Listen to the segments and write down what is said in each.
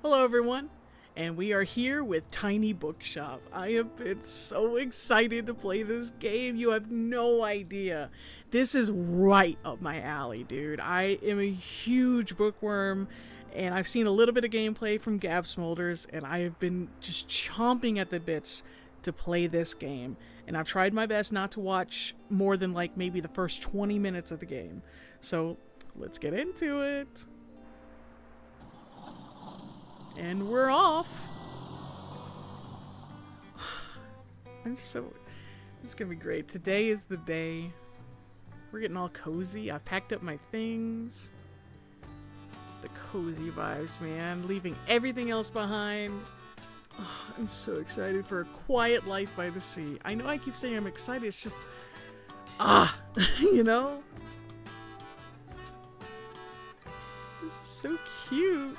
Hello everyone, and we are here with Tiny Bookshop. I have been so excited to play this game, you have no idea. This is right up my alley, dude. I am a huge bookworm, and I've seen a little bit of gameplay from Gab Smolders, and I have been just chomping at the bits to play this game. And I've tried my best not to watch more than like maybe the first 20 minutes of the game. So let's get into it. And we're off. This is gonna be great. Today is the day. We're getting all cozy. I've packed up my things. It's the cozy vibes, man. Leaving everything else behind. Oh, I'm so excited for a quiet life by the sea. I know I keep saying I'm excited. It's just, you know? This is so cute.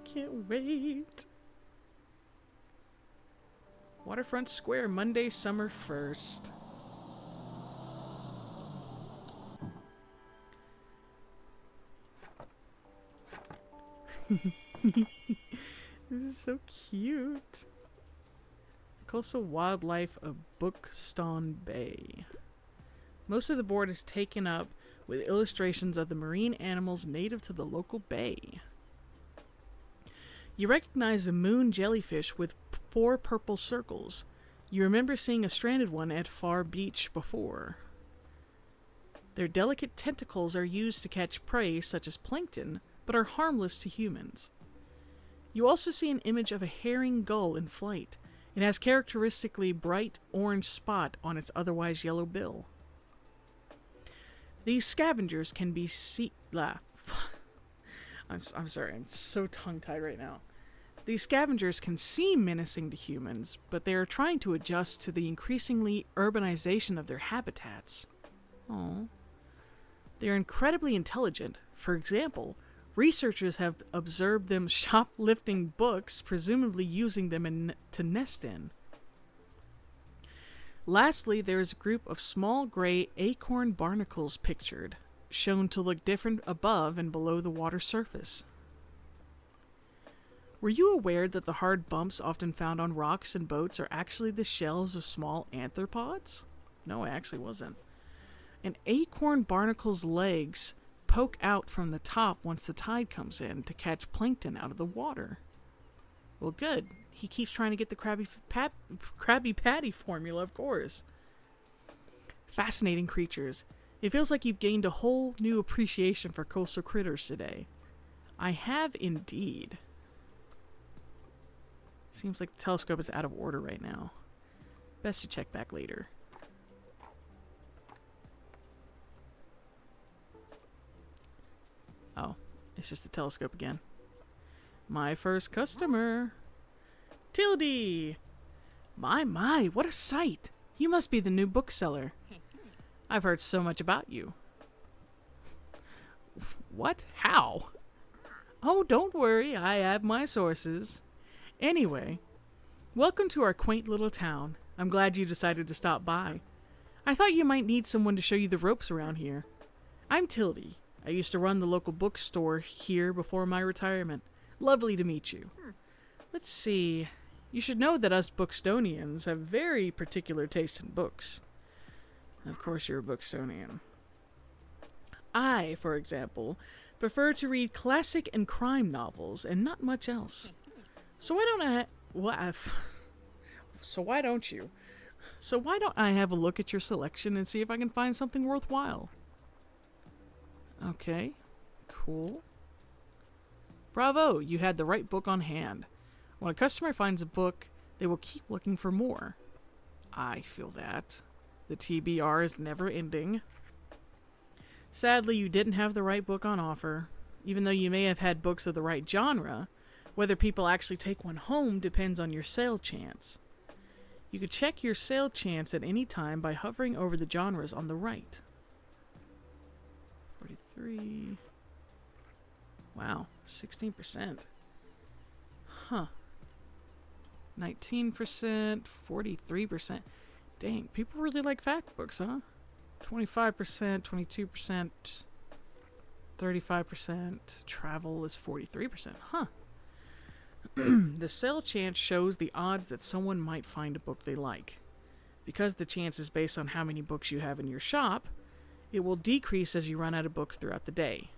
Can't wait. Waterfront Square, Monday, summer 1st. This is so cute. Coastal wildlife of Bookstone Bay. Most of the board is taken up with illustrations of the marine animals native to the local bay. You recognize a moon jellyfish with 4 purple circles. You remember seeing a stranded one at Far Beach before. Their delicate tentacles are used to catch prey such as plankton, but are harmless to humans. You also see an image of a herring gull in flight. It has characteristically bright orange spot on its otherwise yellow bill. These scavengers can be I'm sorry, I'm so tongue-tied right now. These scavengers can seem menacing to humans, but they are trying to adjust to the increasingly urbanization of their habitats. Oh. They are incredibly intelligent. For example, researchers have observed them shoplifting books, presumably using them to nest in. Lastly, there is a group of small gray acorn barnacles pictured, shown to look different above and below the water surface. Were you aware that the hard bumps often found on rocks and boats are actually the shells of small arthropods? No, I actually wasn't. An acorn barnacle's legs poke out from the top once the tide comes in to catch plankton out of the water. Well, good. He keeps trying to get the Krabby Patty formula, of course. Fascinating creatures. It feels like you've gained a whole new appreciation for coastal critters today. I have indeed. Seems like the telescope is out of order right now. Best to check back later. Oh, it's just the telescope again. My first customer. Tildy! My, what a sight! You must be the new bookseller. I've heard so much about you. What? How? Oh, don't worry, I have my sources. Anyway, welcome to our quaint little town. I'm glad you decided to stop by. I thought you might need someone to show you the ropes around here. I'm Tildy. I used to run the local bookstore here before my retirement. Lovely to meet you. Let's see. You should know that us Bookstonians have very particular taste in books. Of course you're a Bookstonian. I, for example, prefer to read classic and crime novels and not much else. So why don't I have a look at your selection and see if I can find something worthwhile? Okay, cool. Bravo, you had the right book on hand. When a customer finds a book, they will keep looking for more. I feel that. The TBR is never ending. Sadly, you didn't have the right book on offer. Even though you may have had books of the right genre, whether people actually take one home depends on your sale chance. You could check your sale chance at any time by hovering over the genres on the right. 43. Wow, 16%. Huh. 19%, 43%. Dang, people really like fact books, huh? 25%, 22%, 35%. Travel is 43%. Huh. The sale chance shows the odds that someone might find a book they like. Because the chance is based on how many books you have in your shop, it will decrease as you run out of books throughout the day.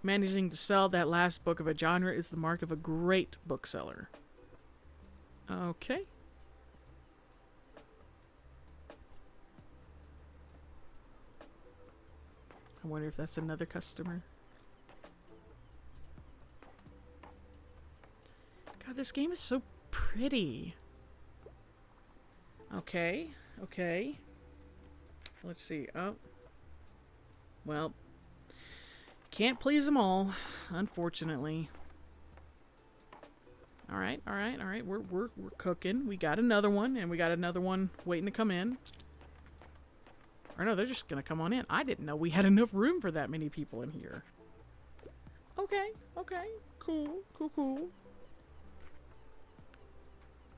Managing to sell that last book of a genre is the mark of a great bookseller. Okay. I wonder if that's another customer. God, this game is so pretty. Okay, okay. Let's see. Oh. Well, can't please them all, unfortunately. All right. We're cooking. We got another one, and we got another one waiting to come in. Or no, they're just gonna come on in. I didn't know we had enough room for that many people in here. Okay. Cool.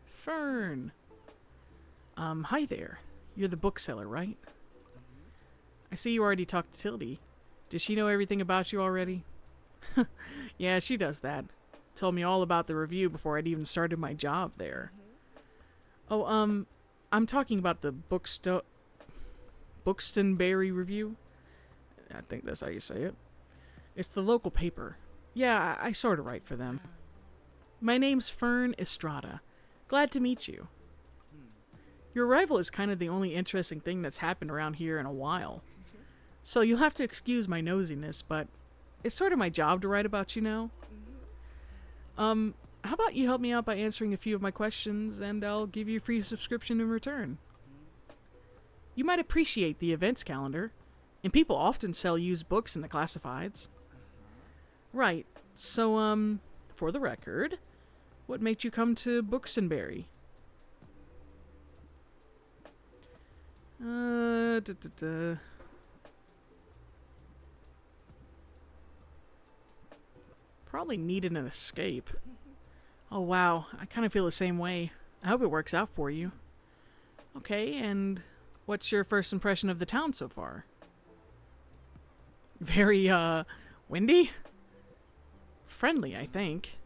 Fern. Hi there. You're the bookseller, right? I see you already talked to Tildy. Does she know everything about you already? Yeah, she does that. Told me all about the review before I'd even started my job there. Oh, I'm talking about the Buxtonberry review. I think that's how you say it. It's the local paper. Yeah, I sort of write for them. My name's Fern Estrada. Glad to meet you. Your arrival is kind of the only interesting thing that's happened around here in a while. So you'll have to excuse my nosiness, but it's sort of my job to write about you now. How about you help me out by answering a few of my questions, and I'll give you a free subscription in return. You might appreciate the events calendar, and people often sell used books in the classifieds. Right, so, for the record, what made you come to Buxtonberry? Probably needed an escape. Oh wow, I kind of feel the same way. I hope it works out for you. Okay, and what's your first impression of the town so far? Very, windy? Friendly, I think.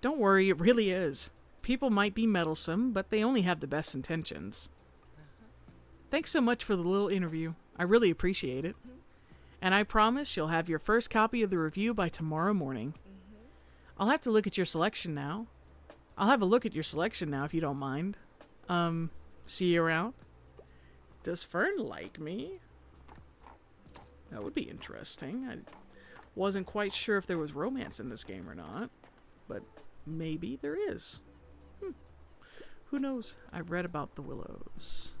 Don't worry, it really is. People might be meddlesome, but they only have the best intentions. Thanks so much for the little interview. I really appreciate it. And I promise you'll have your first copy of the review by tomorrow morning. I'll have to look at your selection now. I'll have a look at your selection now if you don't mind. See you around. Does Fern like me? That would be interesting. I wasn't quite sure if there was romance in this game or not, but maybe there is. Who knows? I've read about the Willows.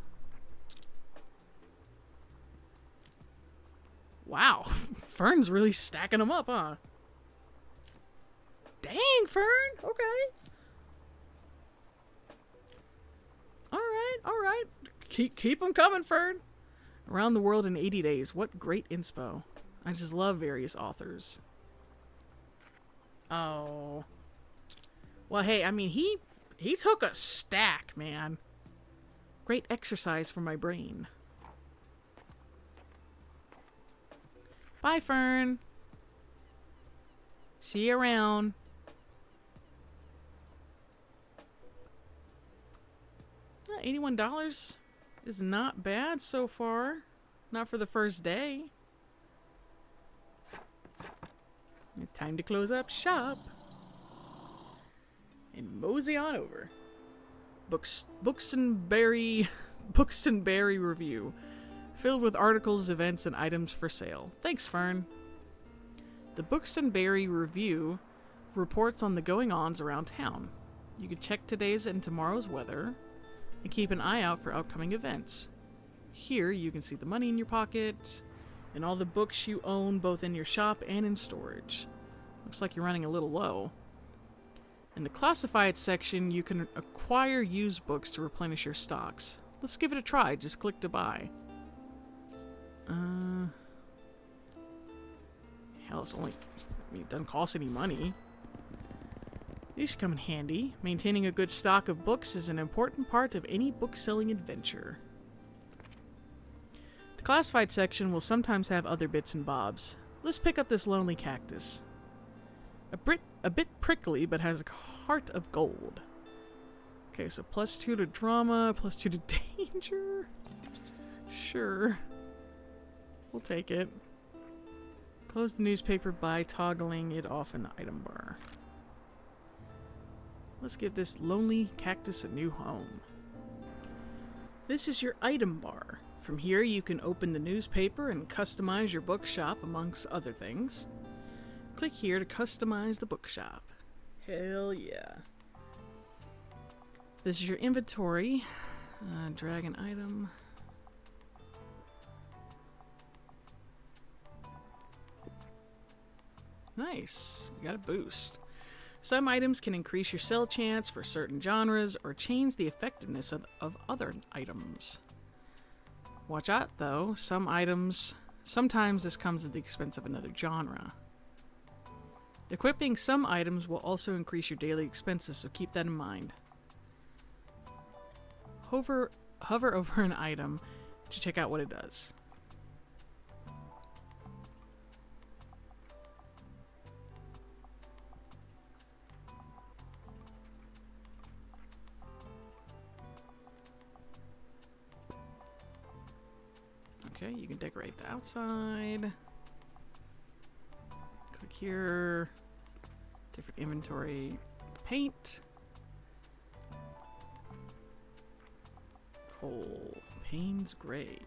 Wow, Fern's really stacking them up, huh? Dang, Fern! Okay. All right. Keep them coming, Fern. Around the World in 80 Days. What great inspo. I just love various authors. Oh. Well, hey, I mean, he took a stack, man. Great exercise for my brain. Bye, Fern. See you around. $81 is not bad so far. Not for the first day. It's time to close up shop. And mosey on over. Buxtonberry review. Filled with articles, events, and items for sale. Thanks, Fern. The Buxtonberry Review reports on the going-ons around town. You can check today's and tomorrow's weather, and keep an eye out for upcoming events. Here, you can see the money in your pocket, and all the books you own both in your shop and in storage. Looks like you're running a little low. In the classified section, you can acquire used books to replenish your stocks. Let's give it a try. Just click to buy. Hell, it's only... I mean, it doesn't cost any money. These come in handy. Maintaining a good stock of books is an important part of any book-selling adventure. The classified section will sometimes have other bits and bobs. Let's pick up this lonely cactus. A bit prickly, but has a heart of gold. Okay, so +2 to drama, +2 to danger. Sure. We'll take it. Close the newspaper by toggling it off an item bar. Let's give this lonely cactus a new home. This is your item bar. From here you can open the newspaper and customize your bookshop amongst other things. Click here to customize the bookshop. Hell yeah. This is your inventory. Drag an item. Nice. You got a boost. Some items can increase your sell chance for certain genres or change the effectiveness of other items. Watch out though, sometimes this comes at the expense of another genre. Equipping some items will also increase your daily expenses, so keep that in mind. Hover over an item to check out what it does. Okay, you can decorate the outside. Click here. Different inventory. Paint. Coal. Payne's Gray.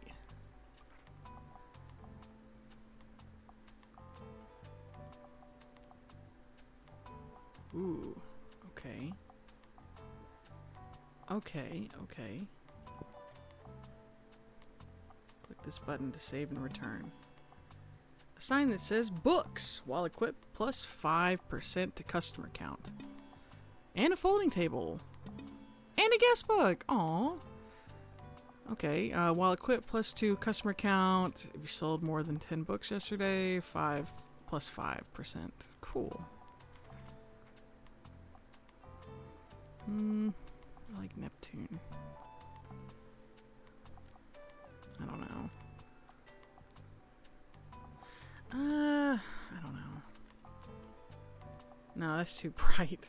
Ooh. Okay. Okay. Click this button to save and return. A sign that says books while equipped plus 5% to customer count. And a folding table. And a guest book. Aww. Okay, while equipped +2 customer count. If you sold more than 10 books yesterday, 5 plus 5%. Cool. I like Neptune. I don't know. I don't know. No, that's too bright.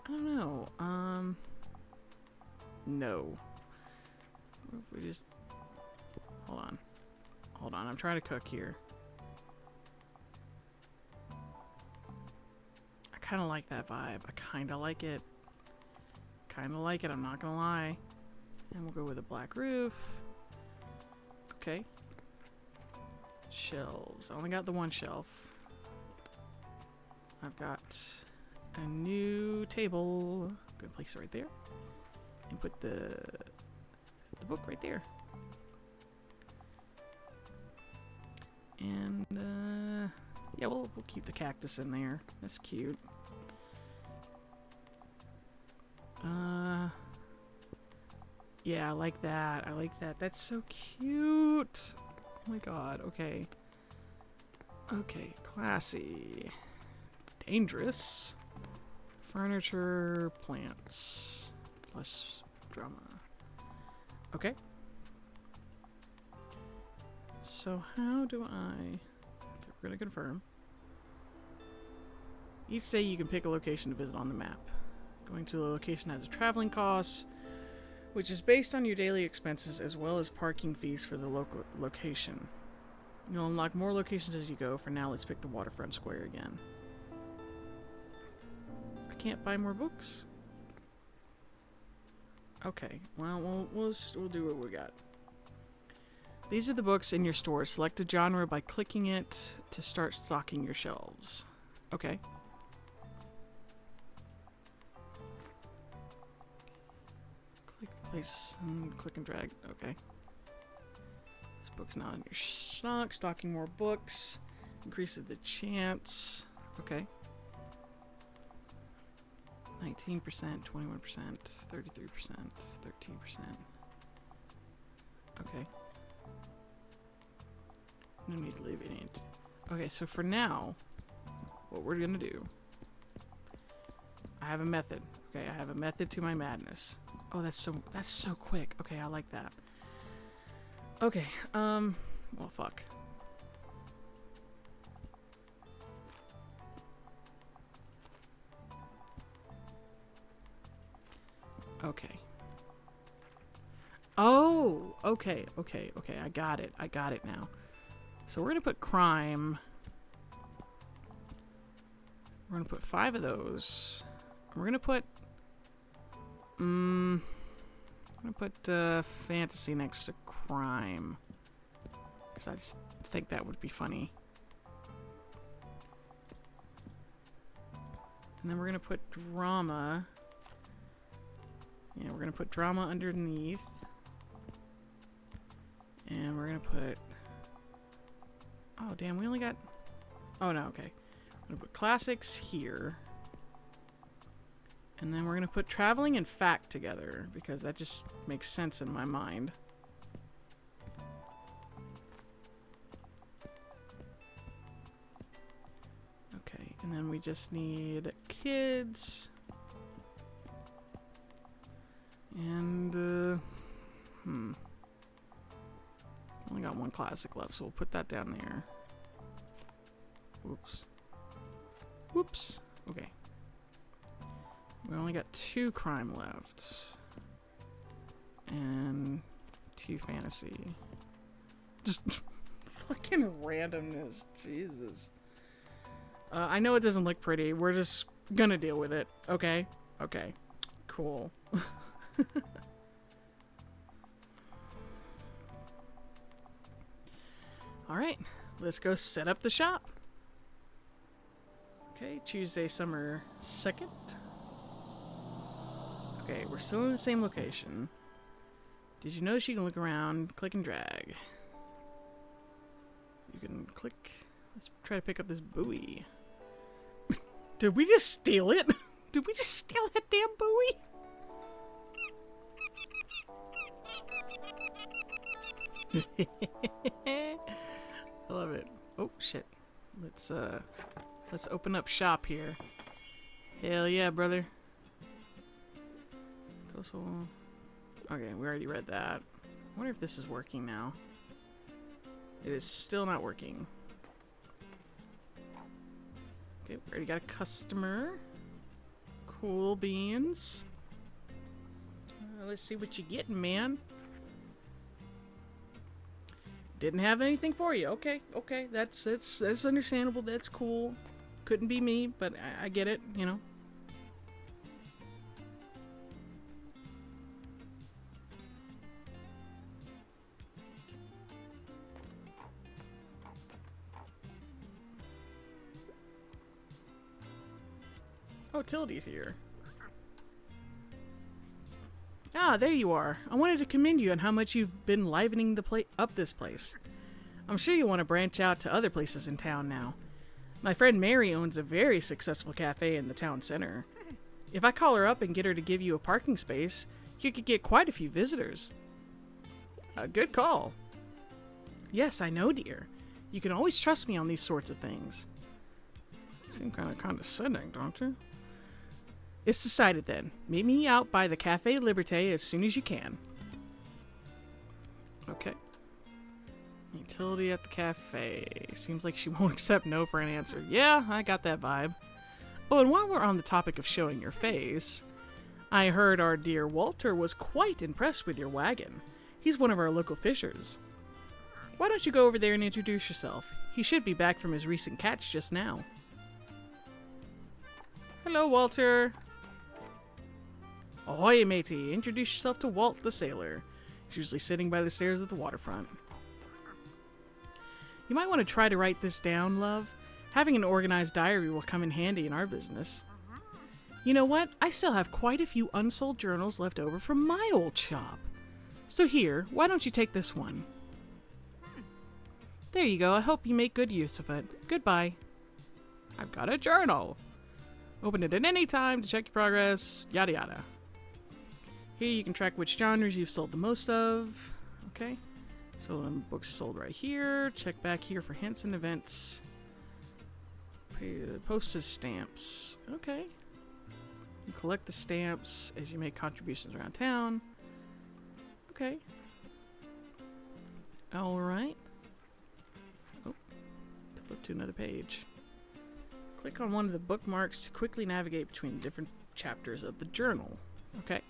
I don't know. No. What if we just... Hold on. I'm trying to cook here. I kind of like that vibe. I kind of like it. I'm not gonna lie. And we'll go with a black roof. Okay. Shelves. I only got the one shelf. I've got a new table. Good place right there. And put the book right there. And yeah, we'll keep the cactus in there. That's cute. Yeah, I like that. That's so cute. Oh my god. Okay. Okay, classy. Dangerous. Furniture, plants, plus drama. Okay. So how do I... We're gonna confirm. Each day you can pick a location to visit on the map. Going to a location has a traveling cost, which is based on your daily expenses as well as parking fees for the local location. You'll unlock more locations as you go. For now, let's pick the waterfront square again. I can't buy more books? Okay, well, we'll do what we got. These are the books in your store. Select a genre by clicking it to start stocking your shelves. Okay. Click place and click and drag. Okay. This book's not in your stock. Stocking more books. Increases the chance. Okay. 19%, 21%, 33%, 13%. Okay. No need to leave any. Okay, so for now, what we're gonna do, I have a method. Okay, I have a method to my madness. Oh, that's so quick. Okay, I like that. Okay, well, fuck. Okay. Oh, okay. I got it. I got it now. So we're gonna put crime. We're gonna put 5 of those. We're gonna put, I'm gonna put fantasy next to crime. Because I just think that would be funny. And then we're gonna put drama. Yeah, we're gonna put drama underneath. And we're gonna put... Oh, damn, we only got... Oh, no, okay. We're gonna put classics here. And then we're gonna put traveling and fact together, because that just makes sense in my mind. Okay, and then we just need kids. And, only got 1 classic left, so we'll put that down there. Whoops. Whoops. Okay. We only got 2 crime left. And 2 fantasy. Just fucking randomness. Jesus. I know it doesn't look pretty. We're just gonna deal with it. Okay? Okay. Cool. Alright, let's go set up the shop. Okay, Tuesday, summer 2nd. Okay, we're still in the same location. Did you notice you can look around, click and drag? You can click. Let's try to pick up this buoy. Did we just steal it? Did we just steal that damn buoy? I love it. Oh shit. Let's open up shop here. Hell yeah, brother. Okay, we already read that. I wonder if this is working now. It is still not working. Okay, we already got a customer. Cool beans. Let's see what you're getting, man. Didn't have anything for you. Okay, okay, that's understandable. That's cool. Couldn't be me, but I get it, you know. Oh, Tildy's here. Ah, there you are. I wanted to commend you on how much you've been livening up this place. I'm sure you want to branch out to other places in town now. My friend Mary owns a very successful cafe in the town center. If I call her up and get her to give you a parking space, you could get quite a few visitors. A good call. Yes, I know, dear. You can always trust me on these sorts of things. You seem kind of condescending, don't you? It's decided then. Meet me out by the Cafe Liberté as soon as you can. Okay. Utility at the cafe. Seems like she won't accept no for an answer. Yeah, I got that vibe. Oh, and while we're on the topic of showing your face, I heard our dear Walter was quite impressed with your wagon. He's one of our local fishers. Why don't you go over there and introduce yourself? He should be back from his recent catch just now. Hello, Walter. Ahoy, matey. Introduce yourself to Walt the sailor. He's usually sitting by the stairs at the waterfront. You might want to try to write this down, love. Having an organized diary will come in handy in our business. You know what? I still have quite a few unsold journals left over from my old shop. So here, why don't you take this one? There you go. I hope you make good use of it. Goodbye. I've got a journal. Open it at any time to check your progress, yada yada. Here you can track which genres you've sold the most of. Okay. So books sold right here. Check back here for hints and events. Postage stamps. Okay. You collect the stamps as you make contributions around town. Okay. Alright. Oh, to flip to another page. Click on one of the bookmarks to quickly navigate between different chapters of the journal. Okay.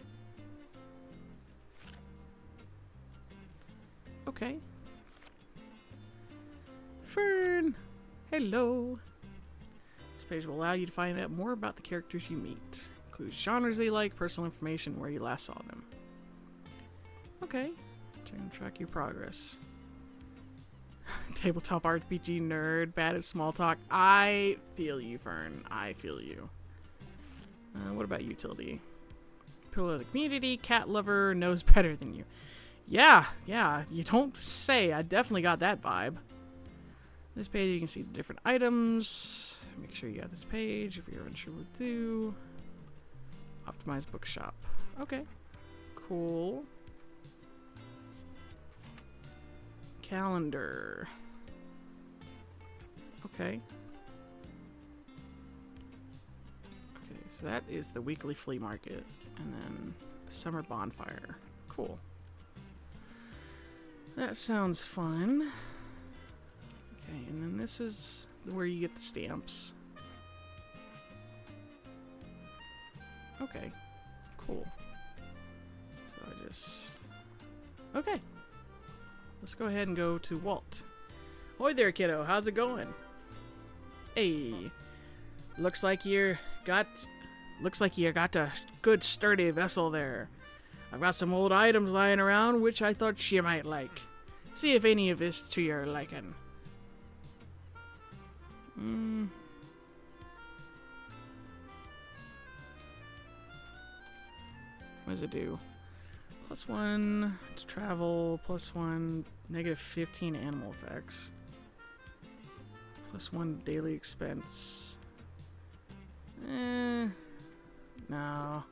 Okay. Fern! Hello! This page will allow you to find out more about the characters you meet. Includes genres they like, personal information, where you last saw them. Okay. Check and track your progress. Tabletop RPG nerd, bad at small talk. I feel you, Fern. I feel you. What about utility? Pillar of the community, cat lover, knows better than you. Yeah, you don't say. I definitely got that vibe. This page you can see the different items. Make sure you got this page if you're unsure what to do. Optimize Bookshop. Okay. Cool. Calendar. Okay. Okay, so that is the weekly flea market. And then summer bonfire. Cool. That sounds fun. Okay, and then this is where you get the stamps. Okay, cool. So I just... Okay. Let's go ahead and go to Walt. Hoi there, kiddo. How's it going? Hey. Looks like you got a good sturdy vessel there. I've got some old items lying around which I thought you might like. See if any of this to your liking. What does it do? +1 to travel, +1, -15 animal effects. +1 daily expense. No.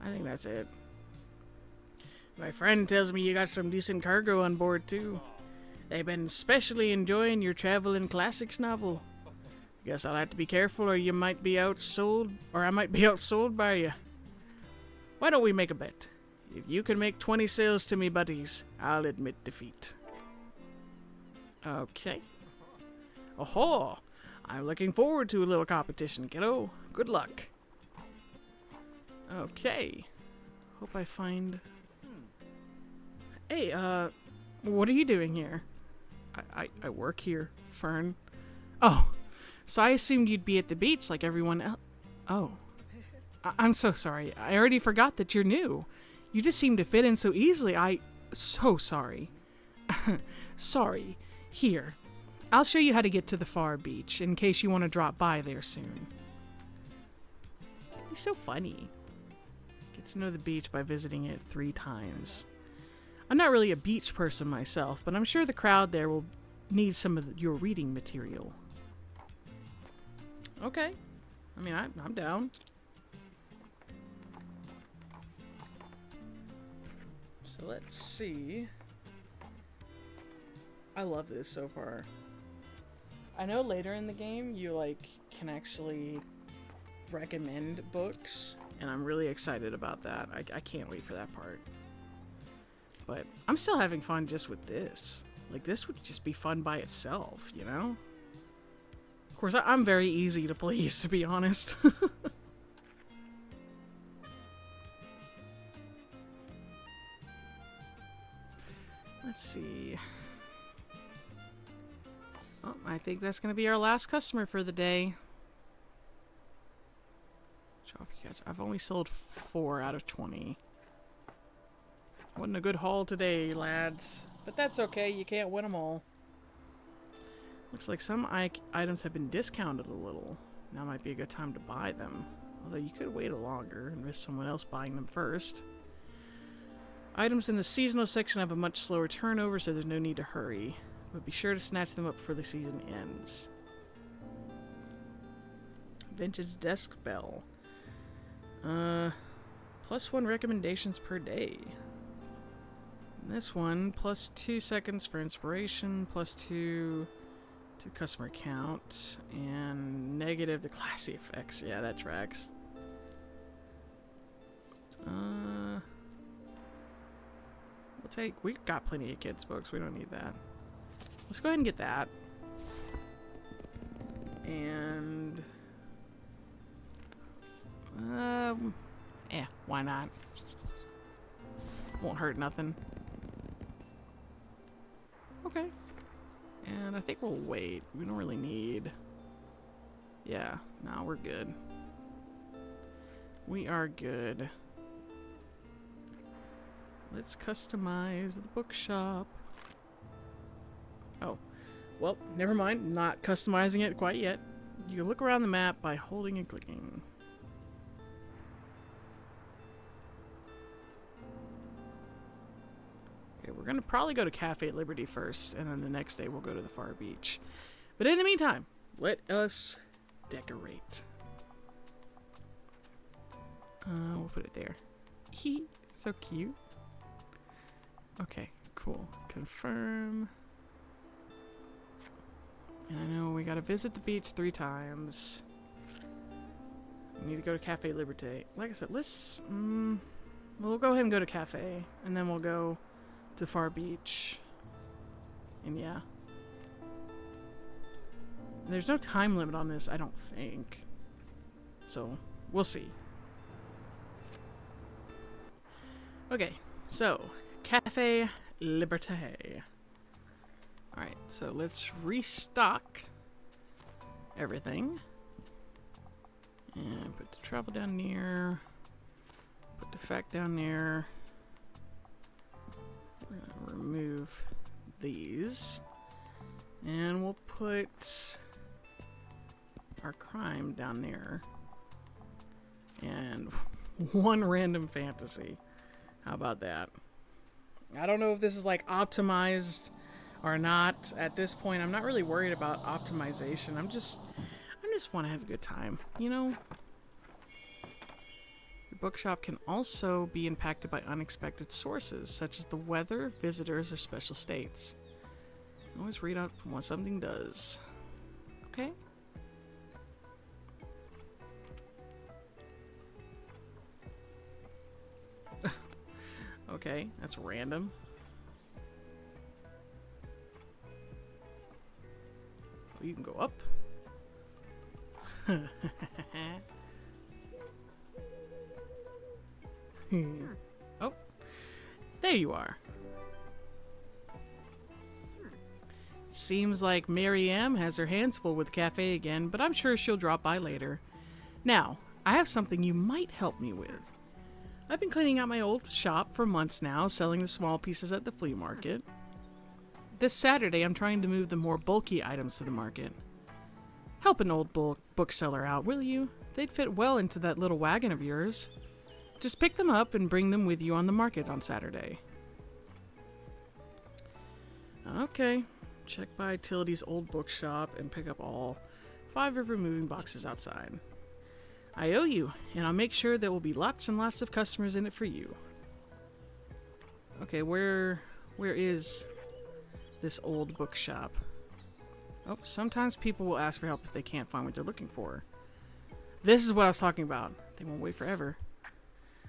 I think that's it. My friend tells me you got some decent cargo on board too. They've been especially enjoying your travel in classics novel. Guess I'll have to be careful or you might be outsold, or I might be outsold by you. Why don't we make a bet? If you can make 20 sales to me, buddies, I'll admit defeat. Okay. Oh, I'm looking forward to a little competition, kiddo. Good luck. Okay. Hope I find... Hey, what are you doing here? I work here, Fern. Oh, so I assumed you'd be at the beach like everyone else. Oh. I'm so sorry. I already forgot that you're new. You just seem to fit in so easily. So sorry. Sorry. Here. I'll show you how to get to the far beach, in case you want to drop by there soon. You're so funny. Get to know the beach by visiting it 3 times. I'm not really a beach person myself, but I'm sure the crowd there will need some of your reading material. Okay. I mean, I'm down. So let's see. I love this so far. I know later in the game you can actually recommend books, and I'm really excited about that. I can't wait for that part. But I'm still having fun just with this. Like, this would just be fun by itself, you know? Of course, I'm very easy to please, to be honest. Let's see. Oh, I think that's going to be our last customer for the day. Trophy catch. I've only sold 4 out of 20. Wasn't a good haul today, lads. But that's okay, you can't win them all. Looks like some items have been discounted a little. Now might be a good time to buy them. Although you could wait longer and risk someone else buying them first. Items in the seasonal section have a much slower turnover, so there's no need to hurry. But be sure to snatch them up before the season ends. Vintage desk bell. +1 recommendations per day. And this one, +2 seconds for inspiration, +2 to customer count, and negative to classy effects. Yeah, that tracks. We've got plenty of kids' books. We don't need that. Let's go ahead and get that. And... why not? Won't hurt nothing. Okay. And I think we'll wait. We don't really need... Yeah, no, we're good. We are good. Let's customize the bookshop. Oh, well, never mind. Not customizing it quite yet. You can look around the map by holding and clicking. Okay, we're gonna probably go to Cafe Liberty first, and then the next day we'll go to the Far Beach. But in the meantime, let us decorate. We'll put it there. Hee, so cute. Okay, cool. Confirm. And I know we gotta visit the beach 3 times. We need to go to Cafe Liberté. Like I said, let's... we'll go ahead and go to Cafe. And then we'll go to Far Beach. And yeah. There's no time limit on this, I don't think. So, we'll see. Okay, so... Cafe Liberté. Alright, so let's restock everything. And put the travel down near. Put the fact down there. We're gonna remove these. And we'll put our crime down there. And one random fantasy. How about that? I don't know if this is like optimized or not at this point. I'm not really worried about optimization. I just want to have a good time, you know? Your bookshop can also be impacted by unexpected sources, such as the weather, visitors, or special states. Always read out what something does. Okay? Okay, that's random. Oh, you can go up. Oh, there you are. Seems like Mary M has her hands full with the cafe again, but I'm sure she'll drop by later. Now, I have something you might help me with. I've been cleaning out my old shop for months now, selling the small pieces at the flea market. This Saturday, I'm trying to move the more bulky items to the market. Help an old bookseller out, will you? They'd fit well into that little wagon of yours. Just pick them up and bring them with you on the market on Saturday. Okay. Check by Tildy's old bookshop and pick up all 5 of her moving boxes outside. I owe you, and I'll make sure there will be lots and lots of customers in it for you. Okay, where is this old bookshop? Oh, sometimes people will ask for help if they can't find what they're looking for. This is what I was talking about. They won't wait forever.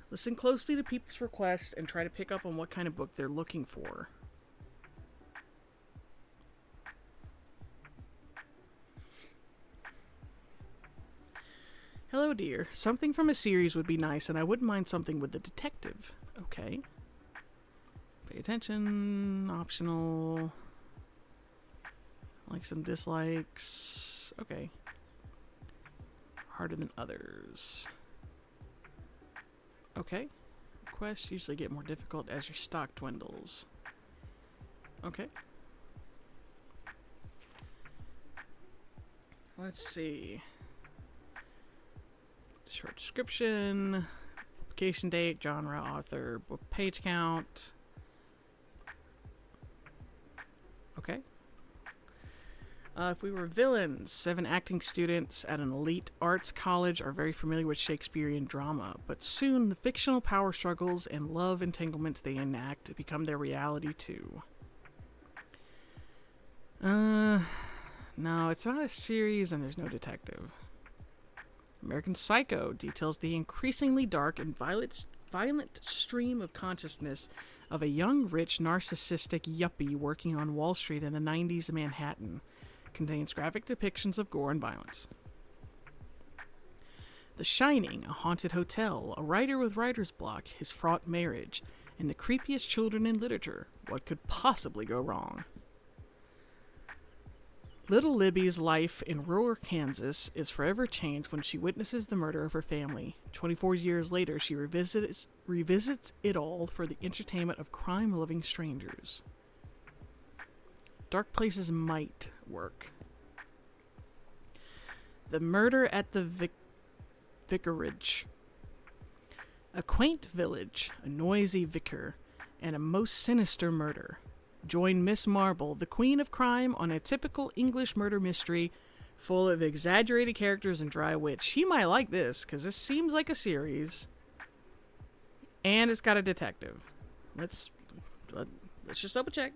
Listen closely to people's requests and try to pick up on what kind of book they're looking for. Hello, dear. Something from a series would be nice, and I wouldn't mind something with the detective. Okay. Pay attention. Optional. Likes and dislikes. Okay. Harder than others. Okay. Quests usually get more difficult as your stock dwindles. Okay. Let's see. Short description, publication date, genre, author, book page count. Okay. If we were villains, 7 acting students at an elite arts college are very familiar with Shakespearean drama, but soon the fictional power struggles and love entanglements they enact become their reality too. No, it's not a series and there's no detective. American Psycho details the increasingly dark and violent violent stream of consciousness of a young, rich, narcissistic yuppie working on Wall Street in the 90s Manhattan. Contains graphic depictions of gore and violence. The Shining, a haunted hotel, a writer with writer's block, his fraught marriage, and the creepiest children in literature. What could possibly go wrong? Little Libby's life in rural Kansas is forever changed when she witnesses the murder of her family. 24 years later, she revisits it all for the entertainment of crime-loving strangers. Dark places might work. The Murder at the Vicarage. A quaint village, a noisy vicar, and a most sinister murder. Join Miss Marble, the queen of crime, on a typical English murder mystery full of exaggerated characters and dry wit. She might like this, because this seems like a series. And it's got a detective. Let's just double check.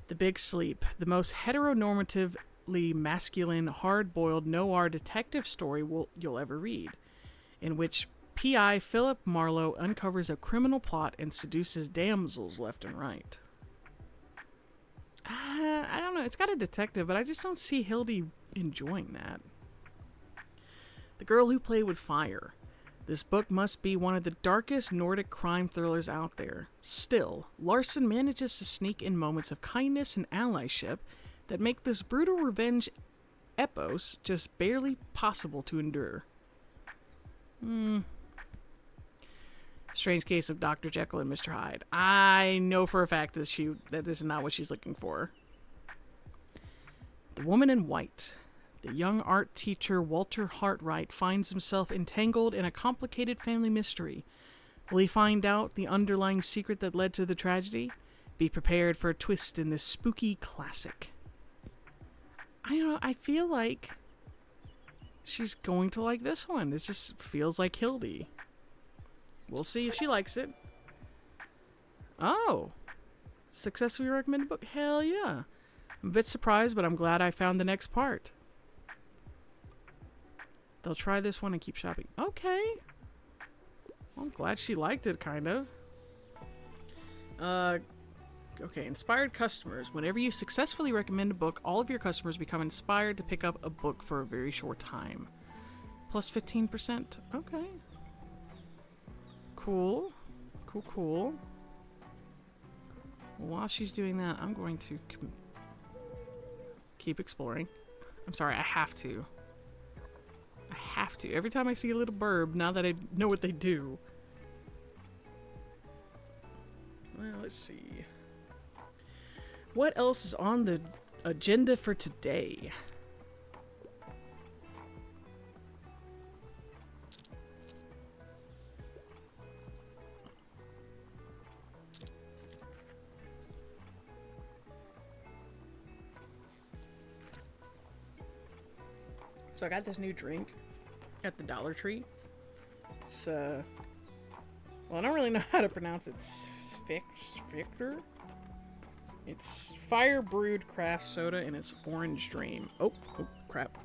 The Big Sleep, the most heteronormatively masculine, hard-boiled noir detective story you'll ever read, in which P.I. Philip Marlowe uncovers a criminal plot and seduces damsels left and right. I don't know. It's got a detective, but I just don't see Hildy enjoying that. The Girl Who Played with Fire. This book must be one of the darkest Nordic crime thrillers out there. Still, Larson manages to sneak in moments of kindness and allyship that make this brutal revenge epos just barely possible to endure. Strange Case of Dr. Jekyll and Mr. Hyde. I know for a fact that this is not what she's looking for. The Woman in White. The young art teacher Walter Hartright finds himself entangled in a complicated family mystery. Will he find out the underlying secret that led to the tragedy? Be prepared for a twist in this spooky classic. I don't know, I feel like she's going to like this one. This just feels like Hildy. We'll see if she likes it. Oh. Successfully recommended book? Hell yeah. I'm a bit surprised, but I'm glad I found the next part. They'll try this one and keep shopping. Okay. Well, I'm glad she liked it, kind of. Okay, inspired customers. Whenever you successfully recommend a book, all of your customers become inspired to pick up a book for a very short time. Plus 15%. Okay. Cool. Cool. While she's doing that, I'm going to keep exploring. I'm sorry, I have to. Every time I see a little burb, now that I know what they do. Well, let's see. What else is on the agenda for today? So I got this new drink at the Dollar Tree. It's, well, I don't really know how to pronounce it. Victor? It's fire brewed craft soda and it's Orange Dream. Oh, crap.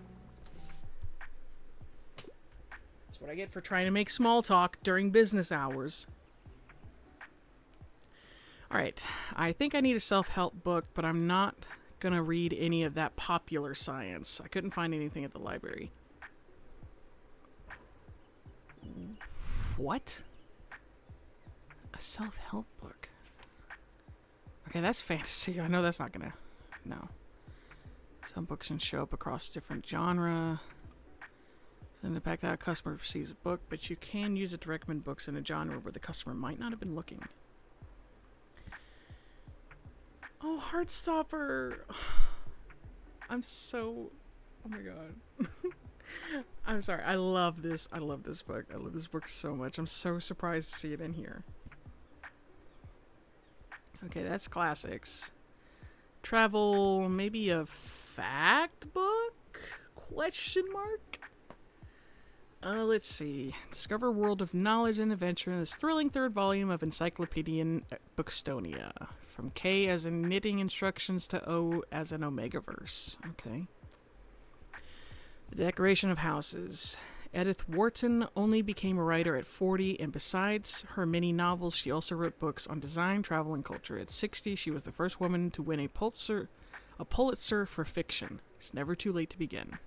That's what I get for trying to make small talk during business hours. Alright, I think I need a self-help book, but I'm not gonna read any of that popular science. I couldn't find anything at the library. What? A self-help book? Okay, that's fantasy. I know that's not gonna... No. Some books can show up across different genre. Send it back to how a customer receives a book, but you can use it to recommend books in a genre where the customer might not have been looking. Oh, Heartstopper! I'm so... Oh my god. I'm sorry. I love this. I love this book. I love this book so much. I'm so surprised to see it in here. Okay, that's classics. Travel, maybe a fact book? Question mark? Let's see. Discover a world of knowledge and adventure in this thrilling third volume of Encyclopedian Bookstonia. From K as in knitting instructions to O as in Omegaverse. Okay. The decoration of houses. Edith Wharton only became a writer at 40, and besides her many novels, she also wrote books on design, travel, and culture. At 60, she was the first woman to win a Pulitzer for fiction. It's never too late to begin.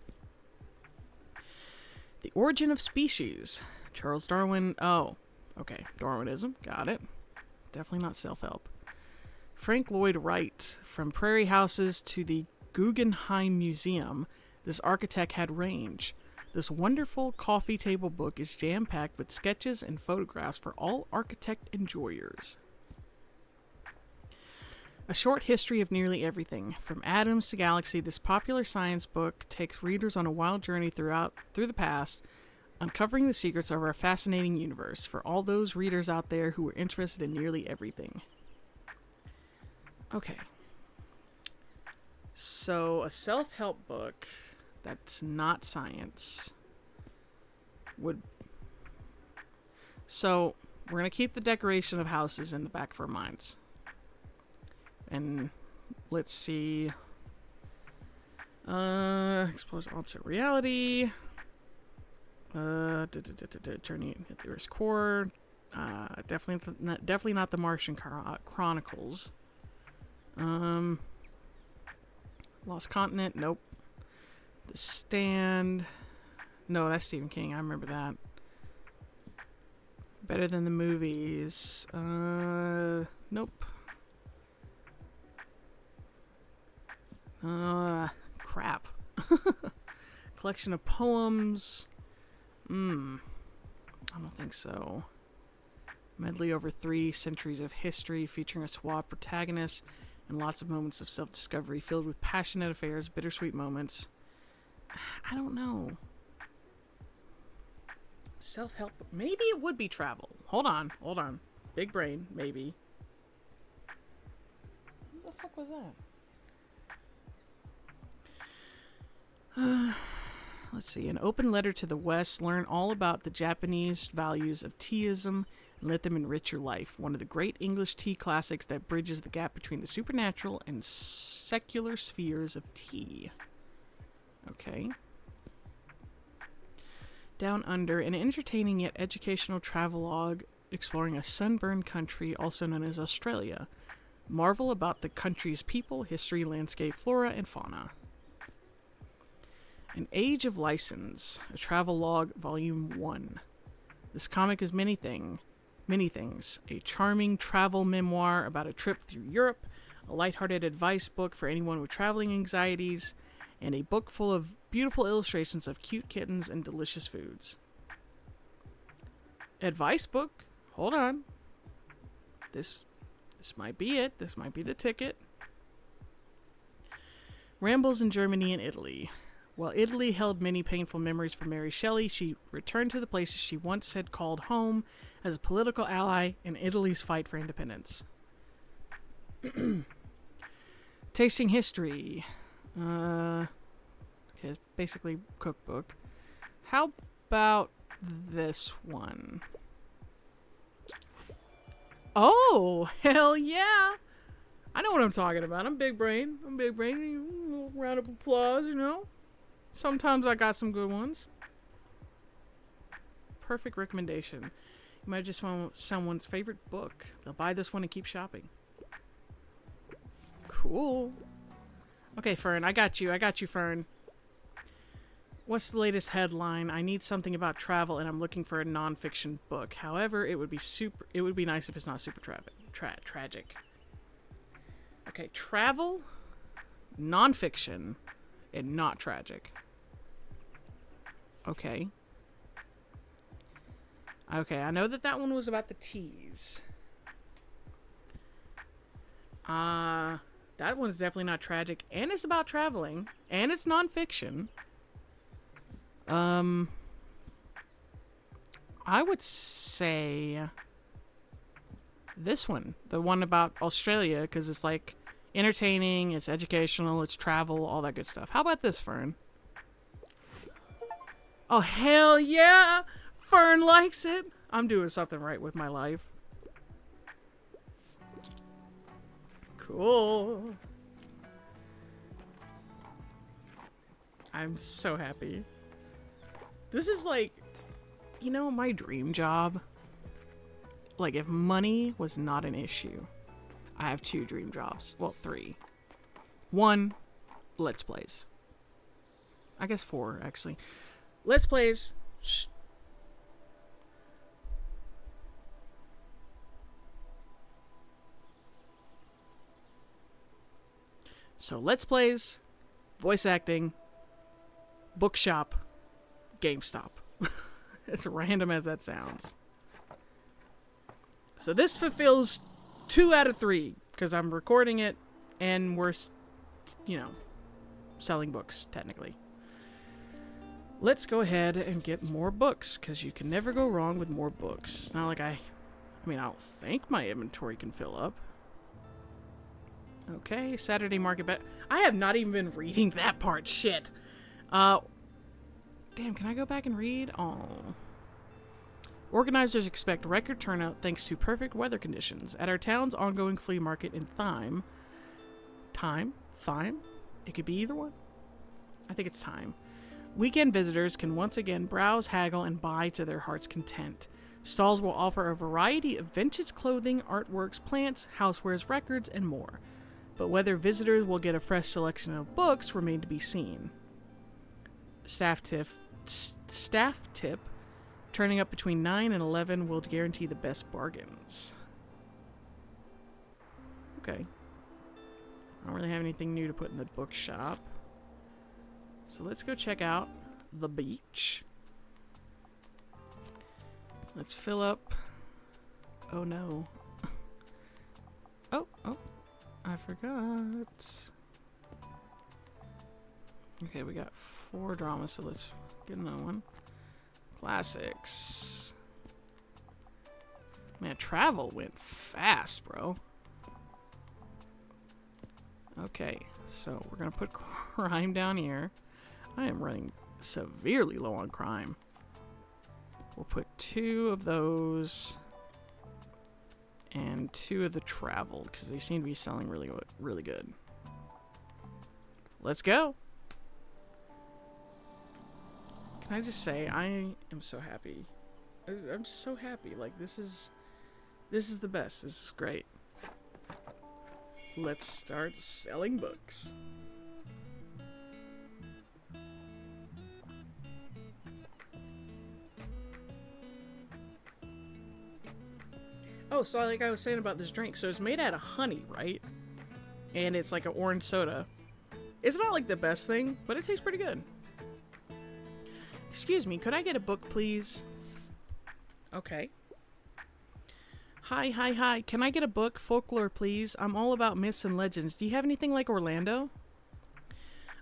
The Origin of Species. Charles Darwin. Oh, okay. Darwinism. Got it. Definitely not self-help. Frank Lloyd Wright. From prairie houses to the Guggenheim Museum, this architect had range. This wonderful coffee table book is jam-packed with sketches and photographs for all architect enjoyers. A short history of nearly everything. From atoms to galaxy, this popular science book takes readers on a wild journey through the past, uncovering the secrets of our fascinating universe for all those readers out there who are interested in nearly everything. Okay. So, a self-help book that's not science would... So, we're going to keep the decoration of houses in the back of our minds. And let's see. Expose alternate reality. Journey at the Earth's core. Definitely not the Martian Chronicles. Lost Continent. Nope. The Stand. No, that's Stephen King. I remember that. Better Than the Movies. Nope. Crap. Collection of poems. I don't think so. Medley over 3 centuries of history, featuring a suave protagonist and lots of moments of self-discovery filled with passionate affairs, bittersweet moments. I don't know. Self-help. Maybe it would be travel. Hold on. Big brain, maybe. What the fuck was that? Let's see. An open letter to the West. Learn all about the Japanese values of teaism and let them enrich your life. One of the great English tea classics that bridges the gap between the supernatural and secular spheres of tea. Okay. Down Under, an entertaining yet educational travelogue exploring a sunburned country also known as Australia. Marvel about the country's people, history, landscape, flora, and fauna. An Age of License, a travelogue, volume 1. This comic is many things. A charming travel memoir about a trip through Europe, a lighthearted advice book for anyone with traveling anxieties, and a book full of beautiful illustrations of cute kittens and delicious foods. Advice book? Hold on. This might be it. This might be the ticket. Rambles in Germany and Italy. While Italy held many painful memories for Mary Shelley, she returned to the places she once had called home as a political ally in Italy's fight for independence. Tasting History. Okay, it's basically cookbook. How about this one? Oh, hell yeah! I know what I'm talking about. I'm big brain. Round of applause, you know? Sometimes I got some good ones. Perfect recommendation. You might just want someone's favorite book. They'll buy this one and keep shopping. Cool. Okay, Fern, I got you, Fern. What's the latest headline? I need something about travel, and I'm looking for a non-fiction book. However, it would be nice if it's not super tragic. Okay, travel, non-fiction, and not tragic. Okay. Okay, I know that one was about the teas. That one's definitely not tragic, and it's about traveling, and it's non-fiction. I would say this one, the one about Australia, because it's like entertaining, it's educational, it's travel, all that good stuff. How about this, Fern? Oh, hell yeah! Fern likes it! I'm doing something right with my life. Cool. I'm so happy. This is like, my dream job. Like, if money was not an issue, I have 2 dream jobs. Well, 3. 1, Let's Plays. I guess 4, actually. Let's Plays. Shh. So, Let's Plays, voice acting, Bookshop, GameStop. As random as that sounds. So this fulfills 2 out of 3, because I'm recording it and we're, selling books, technically. Let's go ahead and get more books, because you can never go wrong with more books. It's not like I don't think my inventory can fill up. Okay, Saturday Market Bet. I have not even been reading that part. Shit. Damn, can I go back and read? Oh. Organizers expect record turnout thanks to perfect weather conditions at our town's ongoing flea market in Thyme. Thyme? It could be either one. I think it's Thyme. Weekend visitors can once again browse, haggle, and buy to their heart's content. Stalls will offer a variety of vintage clothing, artworks, plants, housewares, records, and more. But whether visitors will get a fresh selection of books remain to be seen. Staff tip, turning up between 9 and 11 will guarantee the best bargains. Okay. I don't really have anything new to put in the bookshop. So let's go check out the beach. Let's fill up. Oh no. Oh, I forgot. Okay, we got 4 dramas, so let's get another one. Classics. Man, travel went fast, bro. Okay, so we're gonna put crime down here. I am running severely low on crime. We'll put 2 of those and 2 of the travel because they seem to be selling really, really good. Let's go. Can I just say I am so happy. I'm just so happy. Like this is the best. This is great. Let's start selling books. Oh, so like I was saying about this drink, so it's made out of honey, right? And it's like an orange soda. It's not like the best thing, but it tastes pretty good. Excuse me, could I get a book, please? Okay. Hi. Can I get a book? Folklore, please. I'm all about myths and legends. Do you have anything like Orlando?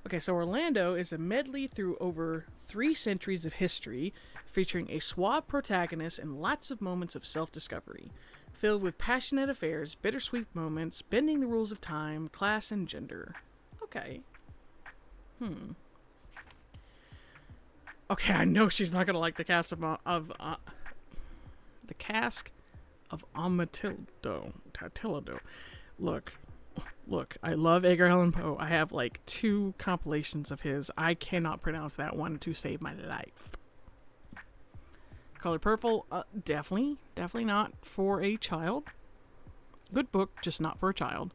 Okay, so Orlando is a medley through over 3 centuries of history, featuring a suave protagonist and lots of moments of self-discovery, filled with passionate affairs, bittersweet moments, bending the rules of time, class, and gender. Okay. Okay, I know she's not gonna like the cast the cask of Amatildo. Look, I love Edgar Allan Poe. I have like 2 compilations of his. I cannot pronounce that one to save my life. Color Purple, definitely not for a child. Good book, just not for a child.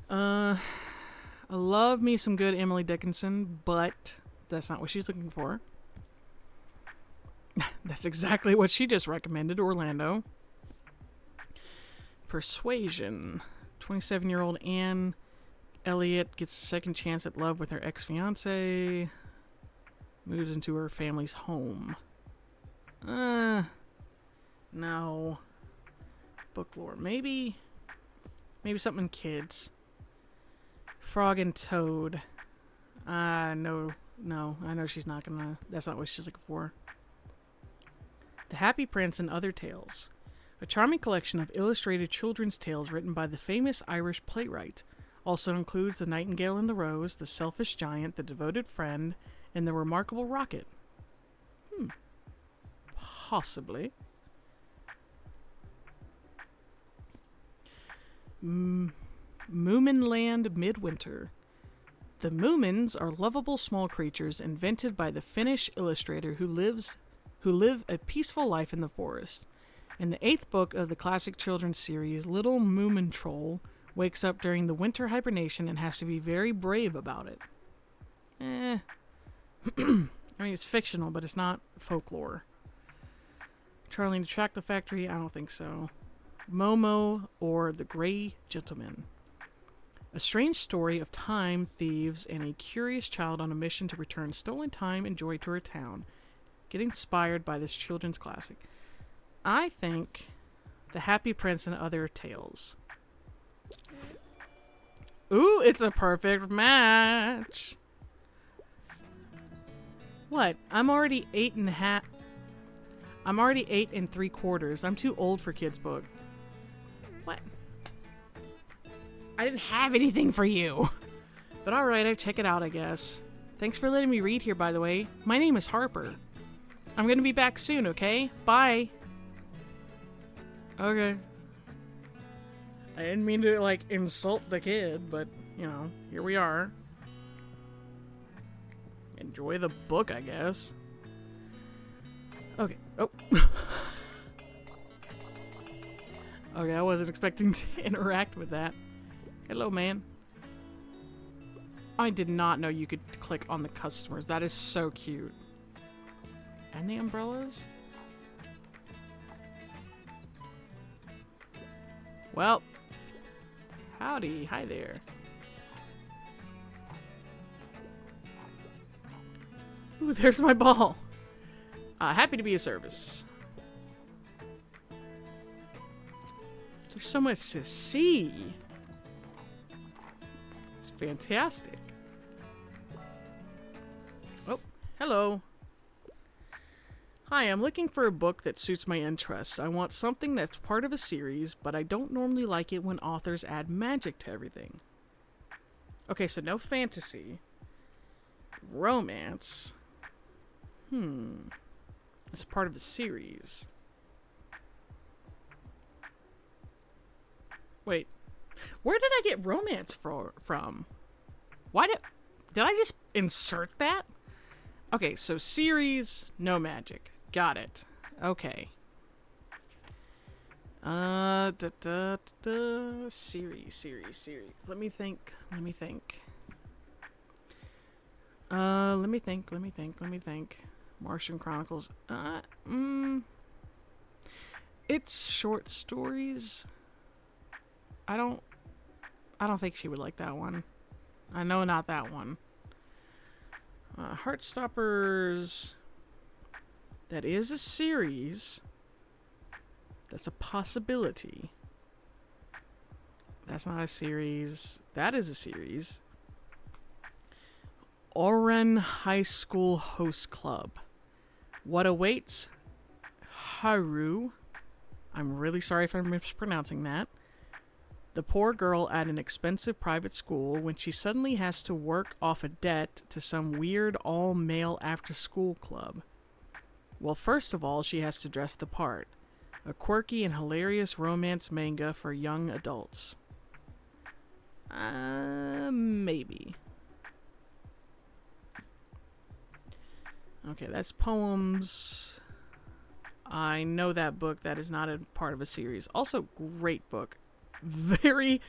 I love me some good Emily Dickinson, but that's not what she's looking for. That's exactly what she just recommended, Orlando. Persuasion. 27-year-old Anne Elliot gets a second chance at love with her ex-fiancé. Moves into her family's home. No. Folklore. Maybe something kids. Frog and Toad. No. I know she's not gonna... That's not what she's looking for. The Happy Prince and Other Tales. A charming collection of illustrated children's tales written by the famous Irish playwright. Also includes The Nightingale and the Rose, The Selfish Giant, The Devoted Friend, and The Remarkable Rocket. Possibly. Moominland Midwinter. The Moomins are lovable small creatures invented by the Finnish illustrator who live a peaceful life in the forest. In the 8th book of the classic children's series, little Moomin Troll wakes up during the winter hibernation and has to be very brave about it. I mean, it's fictional, but it's not folklore. Charlie to Track the Factory? I don't think so. Momo or The Grey Gentleman. A strange story of time, thieves, and a curious child on a mission to return stolen time and joy to her town. Get inspired by this children's classic. I think The Happy Prince and Other Tales. Ooh, it's a perfect match. What? I'm already 8 and 3/4. I'm too old for kids' book. What? I didn't have anything for you. But alright, I check it out, I guess. Thanks for letting me read here, by the way. My name is Harper. I'm gonna be back soon, okay? Bye. Okay. I didn't mean to, like, insult the kid, but, you know, here we are. Enjoy the book, I guess. Okay. Oh. Okay, I wasn't expecting to interact with that. Hello, man. I did not know you could click on the customers. That is so cute. And the umbrellas? Well. Howdy. Hi there. Ooh, there's my ball. Happy to be of service. There's so much to see. It's fantastic. Oh, hello. Hi, I'm looking for a book that suits my interests. I want something that's part of a series, but I don't normally like it when authors add magic to everything. Okay, so no fantasy. Romance. It's part of a series. Wait. Where did I get romance from? Why did I just insert that? Okay, so series, no magic. Got it. Okay. Series. Let me think. Let me think. Martian Chronicles. It's short stories. I don't think she would like that one. I know not that one. Heartstoppers. That is a series. That's a possibility. That's not a series. That is a series. Oren High School Host Club. What awaits Haru? I'm really sorry if I'm mispronouncing that. The poor girl at an expensive private school when she suddenly has to work off a debt to some weird all-male after-school club. Well, first of all, she has to dress the part. A quirky and hilarious romance manga for young adults. Maybe. Okay, that's poems. I know that book. That is not a part of a series. Also, great book. Very,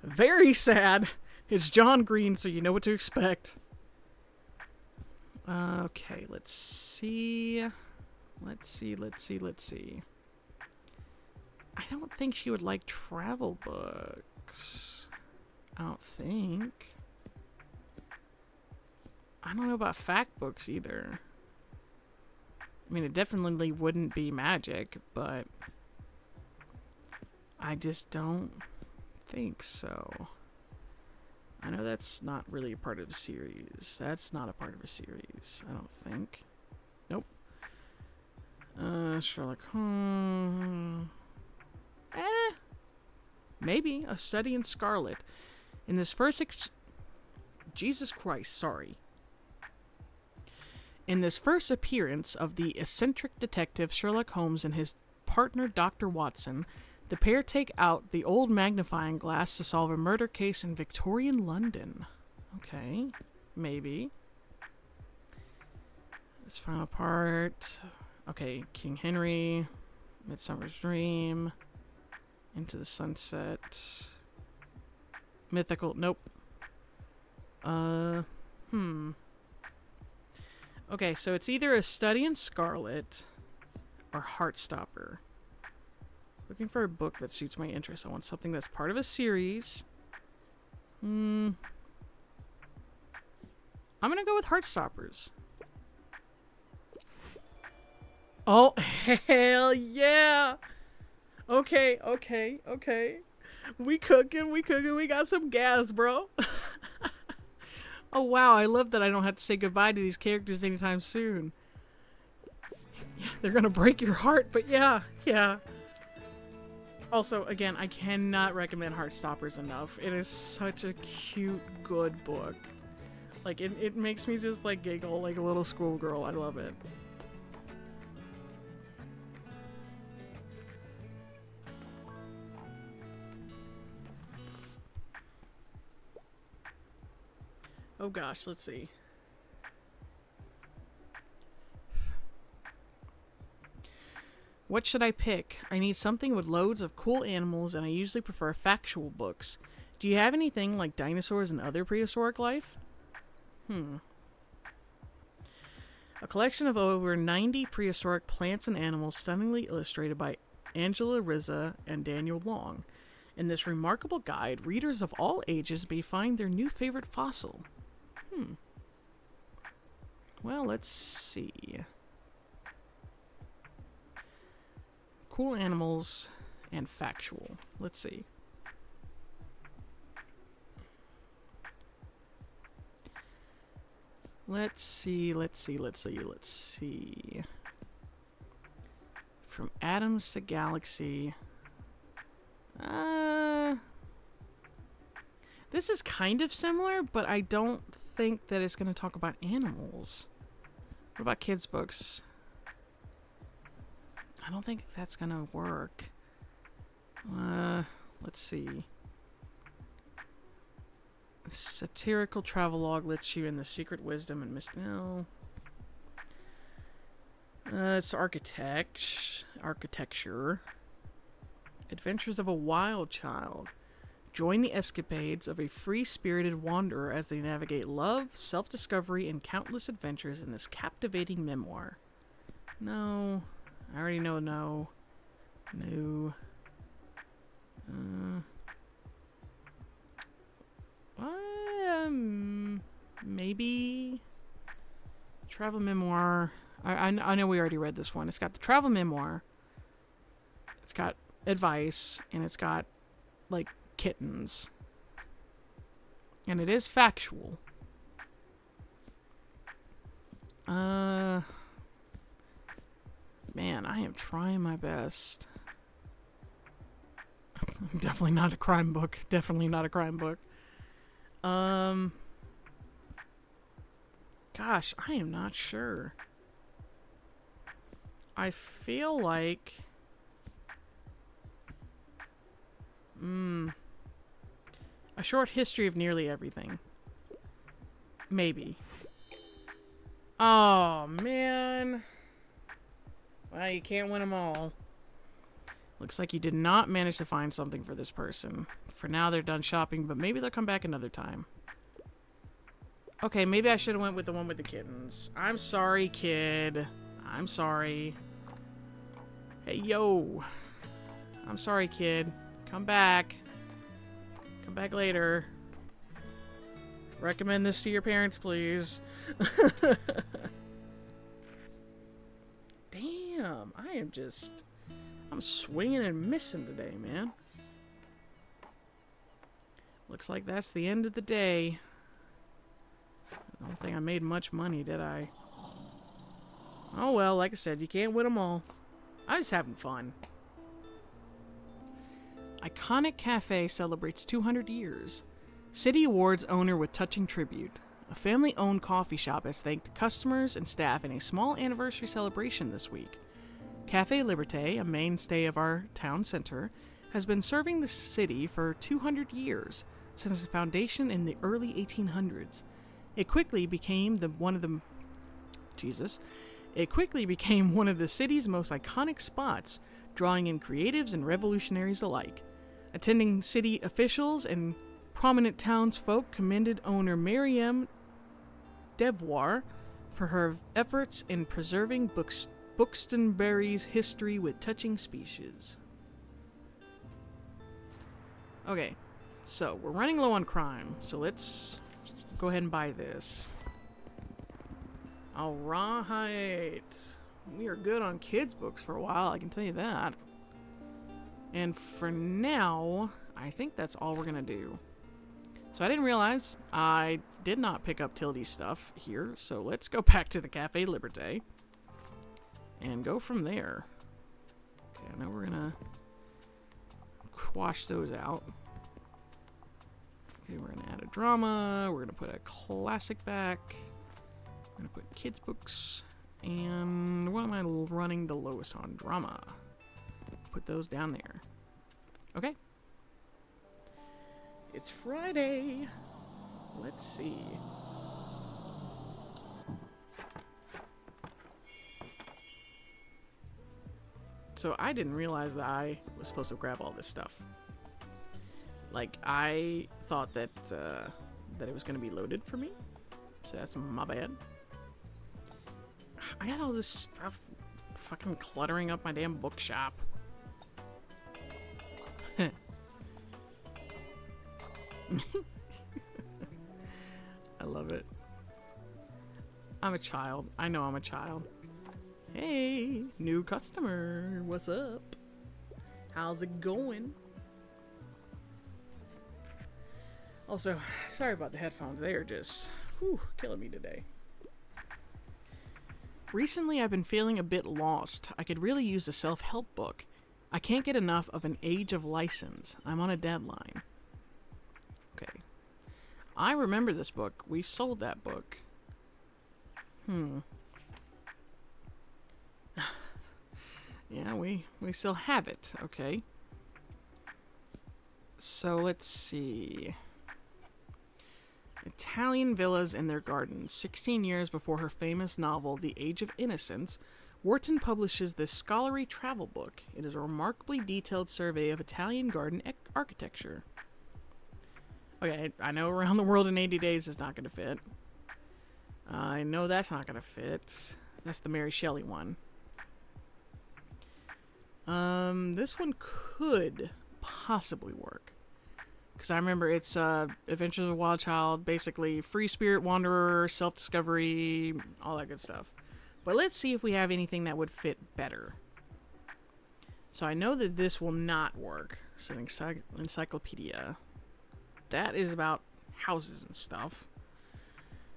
very sad. It's John Green, so you know what to expect. Okay, let's see. Let's see. I don't think she would like travel books. I don't think. I don't know about fact books either. I mean, it definitely wouldn't be magic, but I just don't think so. I know that's not really a part of a series. That's not a part of a series, I don't think. Nope. Sherlock Holmes. Maybe. A Study in Scarlet. In this first Jesus Christ, sorry. In this first appearance of the eccentric detective Sherlock Holmes and his partner Dr. Watson, the pair take out the old magnifying glass to solve a murder case in Victorian London. Okay. Maybe. This final part. Okay, King Henry. Midsummer's Dream. Into the Sunset. Mythical. Nope. Okay, so it's either A Study in Scarlet or Heartstopper. Looking for a book that suits my interests. I want something that's part of a series. I'm gonna go with Heartstoppers. Oh, hell yeah! Okay. We cooking. We got some gas, bro. Oh, wow. I love that I don't have to say goodbye to these characters anytime soon. They're gonna break your heart, but yeah. Also, again, I cannot recommend Heartstoppers enough. It is such a cute, good book. Like, it makes me just, like, giggle like a little schoolgirl. I love it. Oh gosh, let's see. What should I pick? I need something with loads of cool animals, and I usually prefer factual books. Do you have anything like dinosaurs and other prehistoric life? A collection of over 90 prehistoric plants and animals stunningly illustrated by Angela Rizza and Daniel Long. In this remarkable guide, readers of all ages may find their new favorite fossil. Well, let's see. Cool animals and factual. Let's see. Let's see. From atoms to galaxy. This is kind of similar, but I don't think that it's going to talk about animals. What about kids' books? I don't think that's going to work. Let's see. Satirical travelogue lets you in the secret wisdom and no. It's architecture. Adventures of a Wild Child. Join the escapades of a free-spirited wanderer as they navigate love, self-discovery, and countless adventures in this captivating memoir. No. I already know no. No. Maybe travel memoir. I know we already read this one. It's got the travel memoir. It's got advice, and it's got like kittens, and it is factual. Man, I am trying my best. Definitely not a crime book. Gosh, I am not sure. I feel like A Short History of Nearly Everything. Maybe. Oh, man. Well, you can't win them all. Looks like you did not manage to find something for this person. For now, they're done shopping, but maybe they'll come back another time. Okay, maybe I should have went with the one with the kittens. I'm sorry, kid. I'm sorry. Hey, yo. I'm sorry, kid. Come back. Come back later. Recommend this to your parents, please. Damn, I'm swinging and missing today, man. Looks like that's the end of the day. I don't think I made much money, did I? Oh well, like I said, you can't win them all. I'm just having fun. Iconic Cafe celebrates 200 years. City awards owner with touching tribute. A family-owned coffee shop has thanked customers and staff in a small anniversary celebration this week. Café Liberté, a mainstay of our town center, has been serving the city for 200 years. since its foundation in the early 1800s. It quickly became one of the city's most iconic spots, drawing in creatives and revolutionaries alike. Attending city officials and prominent townsfolk commended owner Mariam Devoir for her efforts in preserving Buxtonbury's history with touching speeches. Okay, so we're running low on crime, so let's go ahead and buy this. Alright. We are good on kids' books for a while, I can tell you that. And for now, I think that's all we're gonna do. So I didn't realize I did not pick up Tildy's stuff here, so let's go back to the Cafe Liberté and go from there. Okay, I know we're gonna quash those out. Okay, we're gonna add a drama, we're gonna put a classic back, we're gonna put kids' books, and what am I running the lowest on? Drama. Put those down there. Okay. It's Friday. Let's see. So I didn't realize that I was supposed to grab all this stuff. Like, I thought that it was going to be loaded for me. So that's my bad. I got all this stuff fucking cluttering up my damn bookshop. I love it. I'm a child. I know I'm a child. Hey, new customer. What's up? How's it going? Also, sorry about the headphones. They are just killing me today. Recently, I've been feeling a bit lost. I could really use a self-help book. I can't get enough of An Age of License. I'm on a deadline. Okay. I remember this book. We sold that book. Yeah, we still have it. Okay. So let's see. Italian villas and their gardens. 16 years before her famous novel, The Age of Innocence, Wharton publishes this scholarly travel book. It is a remarkably detailed survey of Italian garden architecture. Okay, I know Around the World in 80 Days is not going to fit. I know that's not going to fit. That's the Mary Shelley one. This one could possibly work. Because I remember it's Adventures of a Wild Child, basically free spirit wanderer, self-discovery, all that good stuff. But let's see if we have anything that would fit better. So I know that this will not work. It's an encyclopedia. That is about houses and stuff.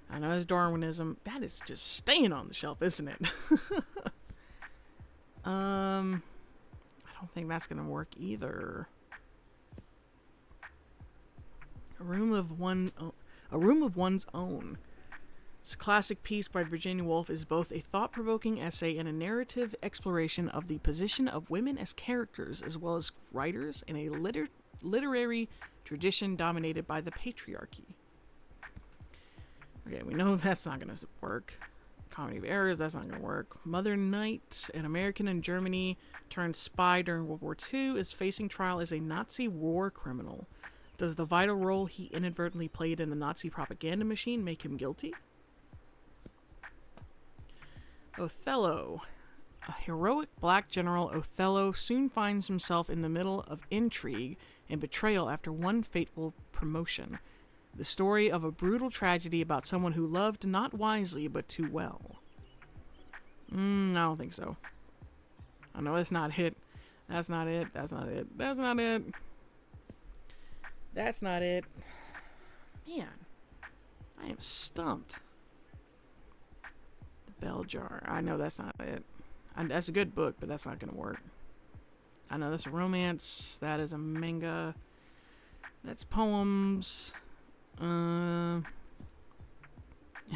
I know it's Darwinism. That is just staying on the shelf, isn't it? I don't think that's going to work either. A Room of One's Own. This classic piece by Virginia Woolf is both a thought-provoking essay and a narrative exploration of the position of women as characters, as well as writers in a literary tradition dominated by the patriarchy. Okay, we know that's not going to work. Comedy of Errors, that's not going to work. Mother Night, an American in Germany turned spy during World War II, is facing trial as a Nazi war criminal. Does the vital role he inadvertently played in the Nazi propaganda machine make him guilty? Othello. A heroic black general, Othello soon finds himself in the middle of intrigue and betrayal after one fateful promotion. The story of a brutal tragedy about someone who loved not wisely but too well. I don't think so. I know that's not it. That's not it. That's not it. That's not it. That's not it. Man, I am stumped. The Bell Jar. I know that's not it. That's a good book, but that's not going to work. I know that's a romance. That is a manga. That's poems. And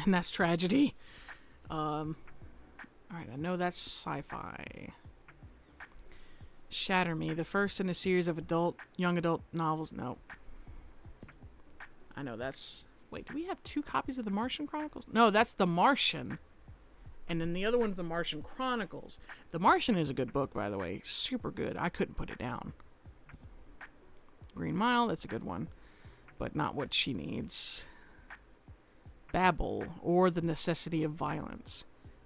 that's tragedy. Alright, I know that's sci-fi. Shatter Me, the first in a series of young adult novels. Nope. I know that's... Wait, do we have 2 copies of the Martian Chronicles? No, that's The Martian. And then the other one's The Martian Chronicles. The Martian is a good book, by the way. Super good. I couldn't put it down. Green Mile, that's a good one. But not what she needs. Babel, or The Necessity of Violence.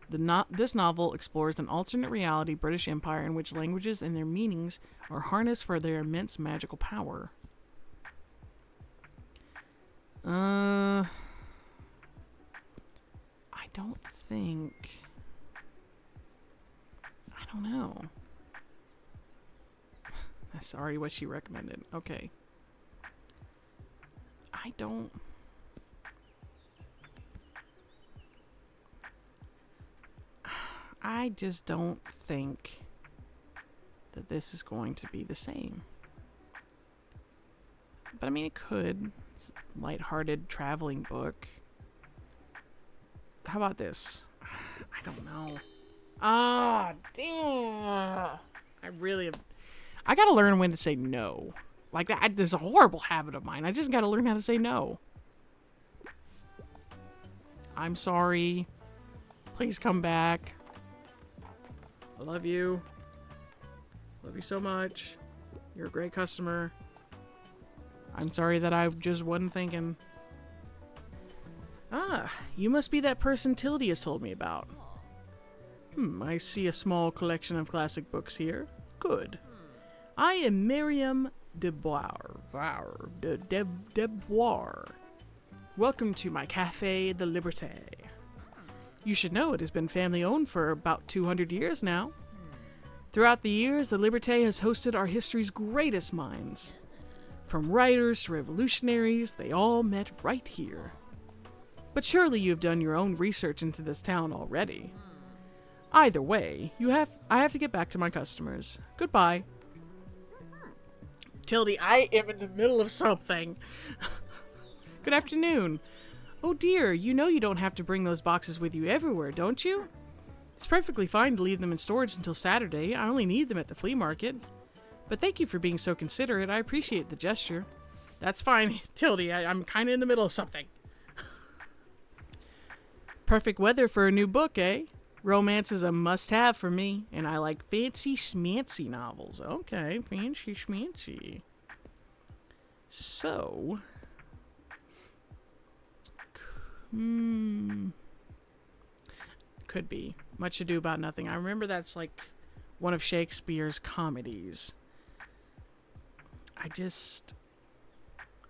This novel explores an alternate reality British Empire in which languages and their meanings are harnessed for their immense magical power. I don't think... I don't know. Sorry, what she recommended. Okay. I just don't think that this is going to be the same. But I mean, it could. It's a lighthearted traveling book. How about this? I don't know. Ah, damn. I gotta learn when to say no. Like, there's a horrible habit of mine. I just gotta learn how to say no. I'm sorry. Please come back. I love you. Love you so much. You're a great customer. I'm sorry that I just wasn't thinking. Ah, you must be that person Tildy has told me about. I see a small collection of classic books here. Good. I am Miriam Devoir. Welcome to my cafe, the Liberté. You should know it has been family owned for about 200 years now. Throughout the years, the Liberté has hosted our history's greatest minds. From writers to revolutionaries, they all met right here. But surely you've done your own research into this town already. Either way, I have to get back to my customers. Goodbye. Tildy, I am in the middle of something. Good afternoon. Oh dear, you know you don't have to bring those boxes with you everywhere, don't you? It's perfectly fine to leave them in storage until Saturday. I only need them at the flea market. But thank you for being so considerate. I appreciate the gesture. That's fine, Tildy. I'm kind of in the middle of something. Perfect weather for a new book, eh? Romance is a must-have for me, and I like fancy schmancy novels. Okay, fancy schmancy. So... Could be. Much Ado About Nothing. I remember that's like one of Shakespeare's comedies. I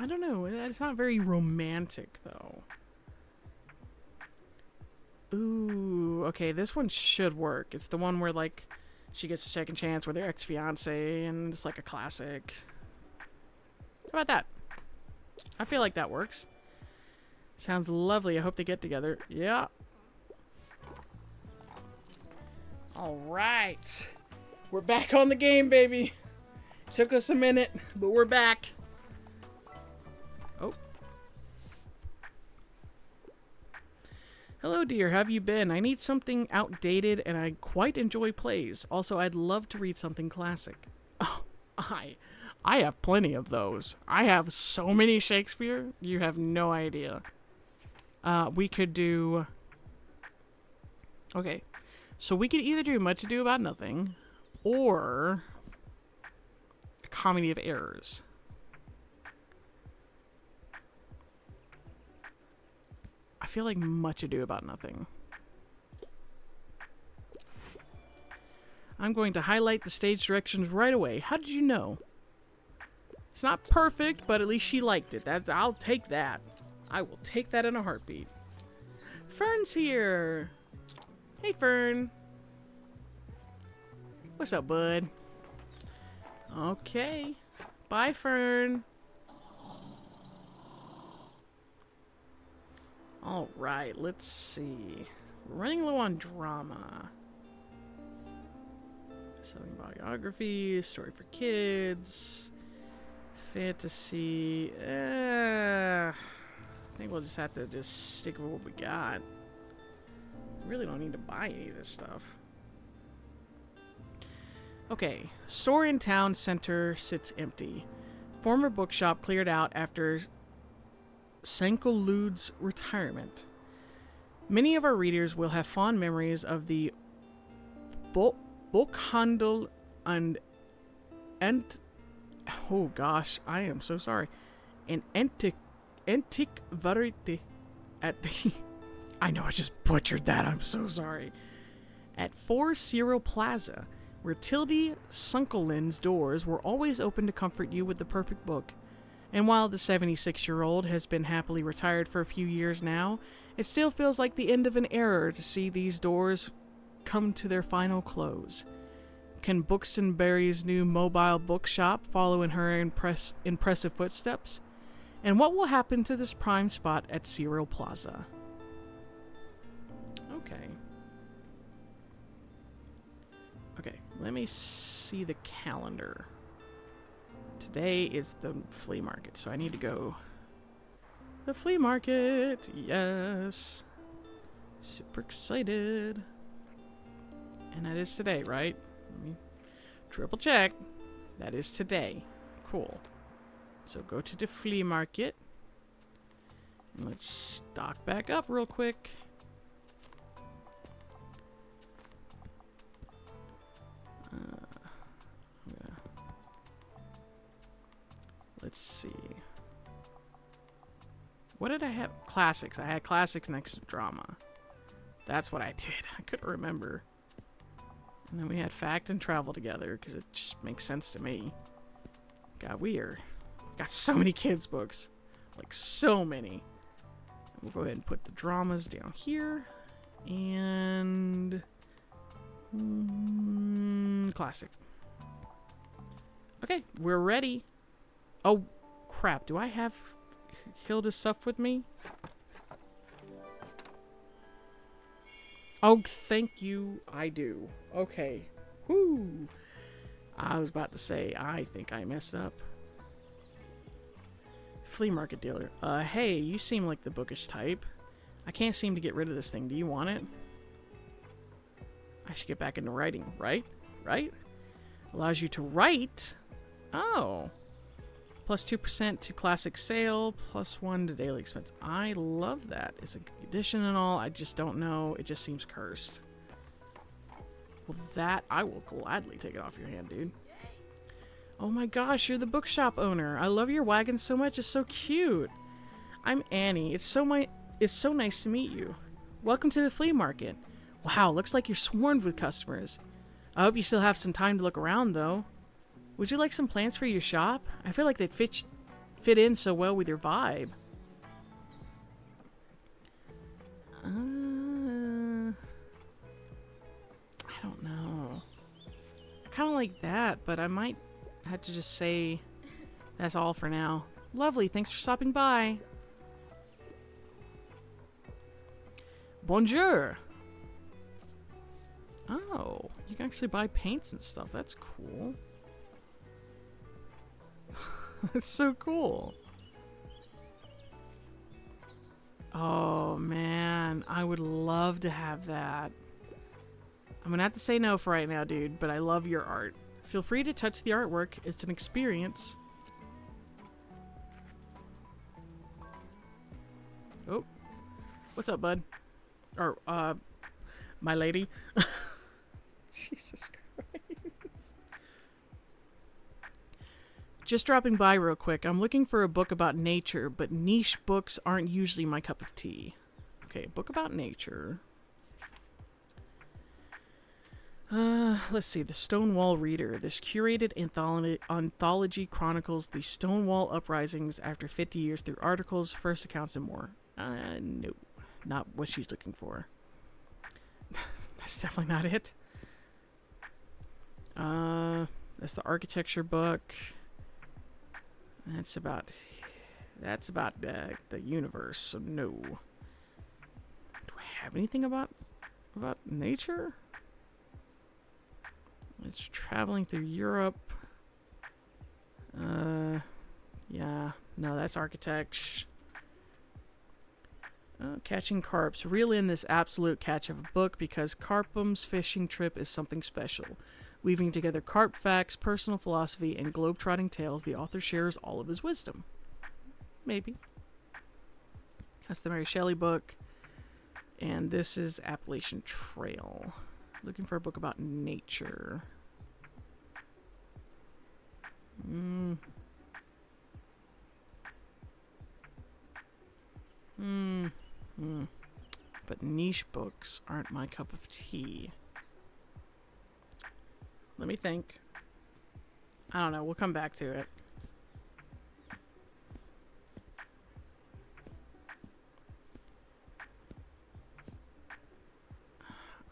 don't know. It's not very romantic, though. Ooh, okay, this one should work. It's the one where, like, she gets a second chance with her ex-fiancé, and it's like a classic. How about that? I feel like that works. Sounds lovely. I hope they get together. Yeah. Alright. We're back on the game, baby. Took us a minute, but we're back. Oh. Hello, dear. How have you been? I need something outdated, and I quite enjoy plays. Also, I'd love to read something classic. Oh, I have plenty of those. I have so many Shakespeare, you have no idea. We could do... Okay. So we could either do Much Ado About Nothing, or A Comedy of Errors. I feel like Much Ado About Nothing. I'm going to highlight the stage directions right away. How did you know? It's not perfect, but at least she liked it. I'll take that. I will take that in a heartbeat. Fern's here. Hey, Fern. What's up, bud? Okay. Bye, Fern. Alright, let's see. We're running low on drama. Selling biographies, story for kids, fantasy. I think we'll just have to stick with what we got. Really don't need to buy any of this stuff. Okay, store in town center sits empty. Former bookshop cleared out after Sankolud's retirement. Many of our readers will have fond memories of the Bookhandel and oh gosh, I am so sorry. An antique variety at the I know I just butchered that. I'm so sorry. At 4 Cyril Plaza, where Tildy Sunkellin's doors were always open to comfort you with the perfect book. And while the 76-year-old has been happily retired for a few years now, it still feels like the end of an era to see these doors come to their final close. Can Buxton Berry's new mobile bookshop follow in her impressive footsteps? And what will happen to this prime spot at Cyril Plaza? Okay, let me see the calendar. Today is the flea market, so I need to go. The flea market, yes. Super excited. And that is today, right? Let me triple check. That is today. Cool. So go to the flea market. And let's stock back up real quick. Let's see. What did I have? Classics. I had classics next to drama. That's what I did. I couldn't remember. And then we had fact and travel together because it just makes sense to me. God, we got so many kids' books. Like, so many. We'll go ahead and put the dramas down here. And classic. Okay, we're ready. Oh, crap. Do I have Hilda's stuff with me? Oh, thank you. I do. Okay. Whoo. I was about to say, I think I messed up. Flea market dealer. Hey, you seem like the bookish type. I can't seem to get rid of this thing. Do you want it? I should get back into writing, right? Right? Allows you to write? Oh. Plus 2% to classic sale, plus 1 to daily expense. I love that. It's a good condition and all. I just don't know. It just seems cursed. Well, that, I will gladly take it off your hand, dude. Oh my gosh, you're the bookshop owner. I love your wagon so much. It's so cute. I'm Annie. It's so nice to meet you. Welcome to the flea market. Wow, looks like you're swarmed with customers. I hope you still have some time to look around, though. Would you like some plants for your shop? I feel like they'd fit in so well with your vibe. I don't know. I kind of like that, but I might have to just say that's all for now. Lovely, thanks for stopping by. Bonjour. Oh, you can actually buy paints and stuff. That's cool. That's so cool. Oh, man. I would love to have that. I'm gonna have to say no for right now, dude, but I love your art. Feel free to touch the artwork. It's an experience. Oh. What's up, bud? Or, my lady. Jesus Christ. Just dropping by real quick. I'm looking for a book about nature, but niche books aren't usually my cup of tea. Okay, book about nature. Let's see. The Stonewall Reader. This curated anthology chronicles the Stonewall uprisings after 50 years through articles, first accounts, and more. No. Not what she's looking for. That's definitely not it. That's the architecture book. That's about the universe, so no. Do I have anything about nature? It's traveling through Europe. Yeah, no, that's architecture. Catching carps. Reel in this absolute catch of a book because Carpum's fishing trip is something special. Weaving together carp facts, personal philosophy, and globe-trotting tales, the author shares all of his wisdom. Maybe. That's the Mary Shelley book. And this is Appalachian Trail. Looking for a book about nature. But niche books aren't my cup of tea. Let me think. I don't know. We'll come back to it.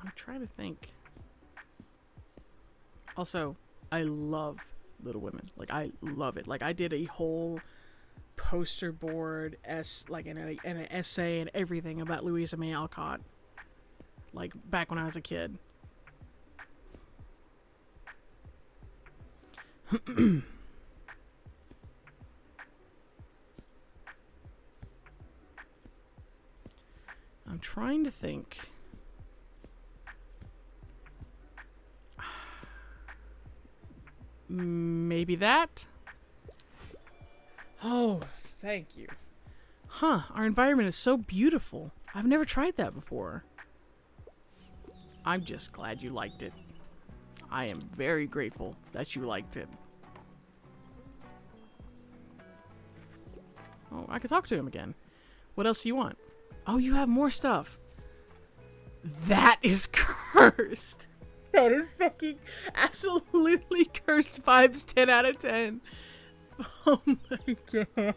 I'm trying to think. Also, I love Little Women. Like, I love it. Like, I did a whole poster board, and an essay and everything about Louisa May Alcott. Like, back when I was a kid. I'm trying to think. Maybe that? Oh, thank you. Huh, our environment is so beautiful. I've never tried that before. I'm just glad you liked it. I am very grateful that you liked it. Oh, I could talk to him again. What else do you want? Oh, you have more stuff. That is cursed. That is fucking absolutely cursed vibes 10 out of 10. Oh my god.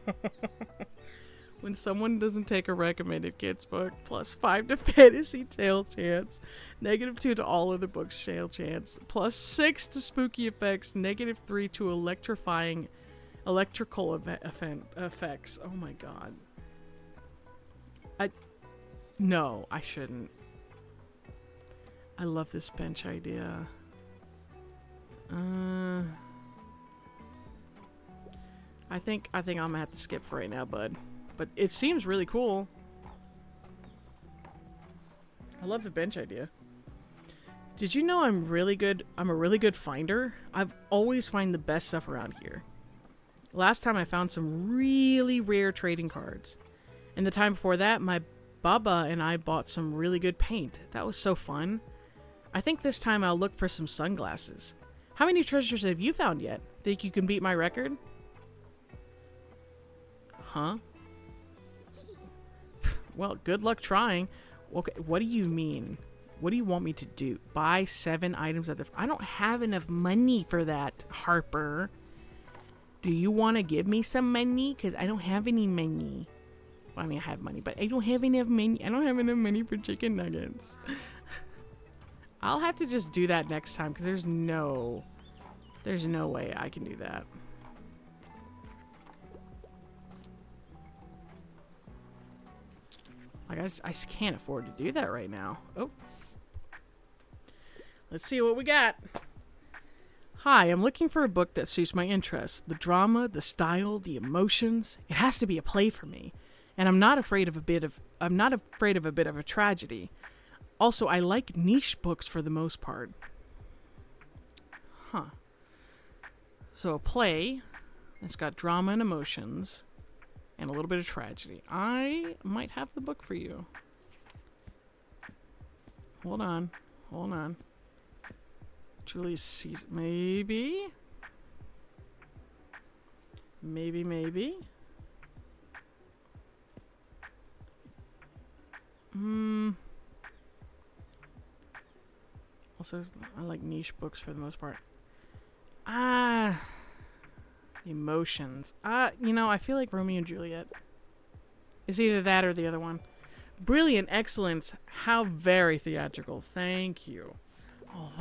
When someone doesn't take a recommended kids book, +5 to fantasy tale chance, -2 to all other books tale chance, +6 to spooky effects, -3 to electrical effects. Oh my god. No, I shouldn't. I love this bench idea. I think I'm gonna have to skip for right now, bud. But it seems really cool. I love the bench idea. Did you know I'm a really good finder? I've always find the best stuff around here. Last time I found some really rare trading cards. And the time before that, my Baba and I bought some really good paint. That was so fun. I think this time I'll look for some sunglasses. How many treasures have you found yet? Think you can beat my record? Huh? Well, good luck trying. Okay, what do you mean? What do you want me to do? Buy 7 items at the... I don't have enough money for that, Harper. Do you want to give me some money? Because I don't have any money. Well, I mean, I have money, but I don't have enough money. I don't have enough money for chicken nuggets. I'll have to just do that next time, because there's no way I can do that. Like, I just can't afford to do that right now. Oh. Let's see what we got. Hi, I'm looking for a book that suits my interests. The drama, the style, the emotions. It has to be a play for me. And I'm not afraid of a bit of a tragedy. Also, I like niche books for the most part. Huh. So a play that's got drama and emotions and a little bit of tragedy. I might have the book for you. Hold on. Julius Caesar. Maybe. Also, I like niche books for the most part. Emotions. I feel like Romeo and Juliet. It's either that or the other one. Brilliant, excellence. How very theatrical. Thank you. Oh,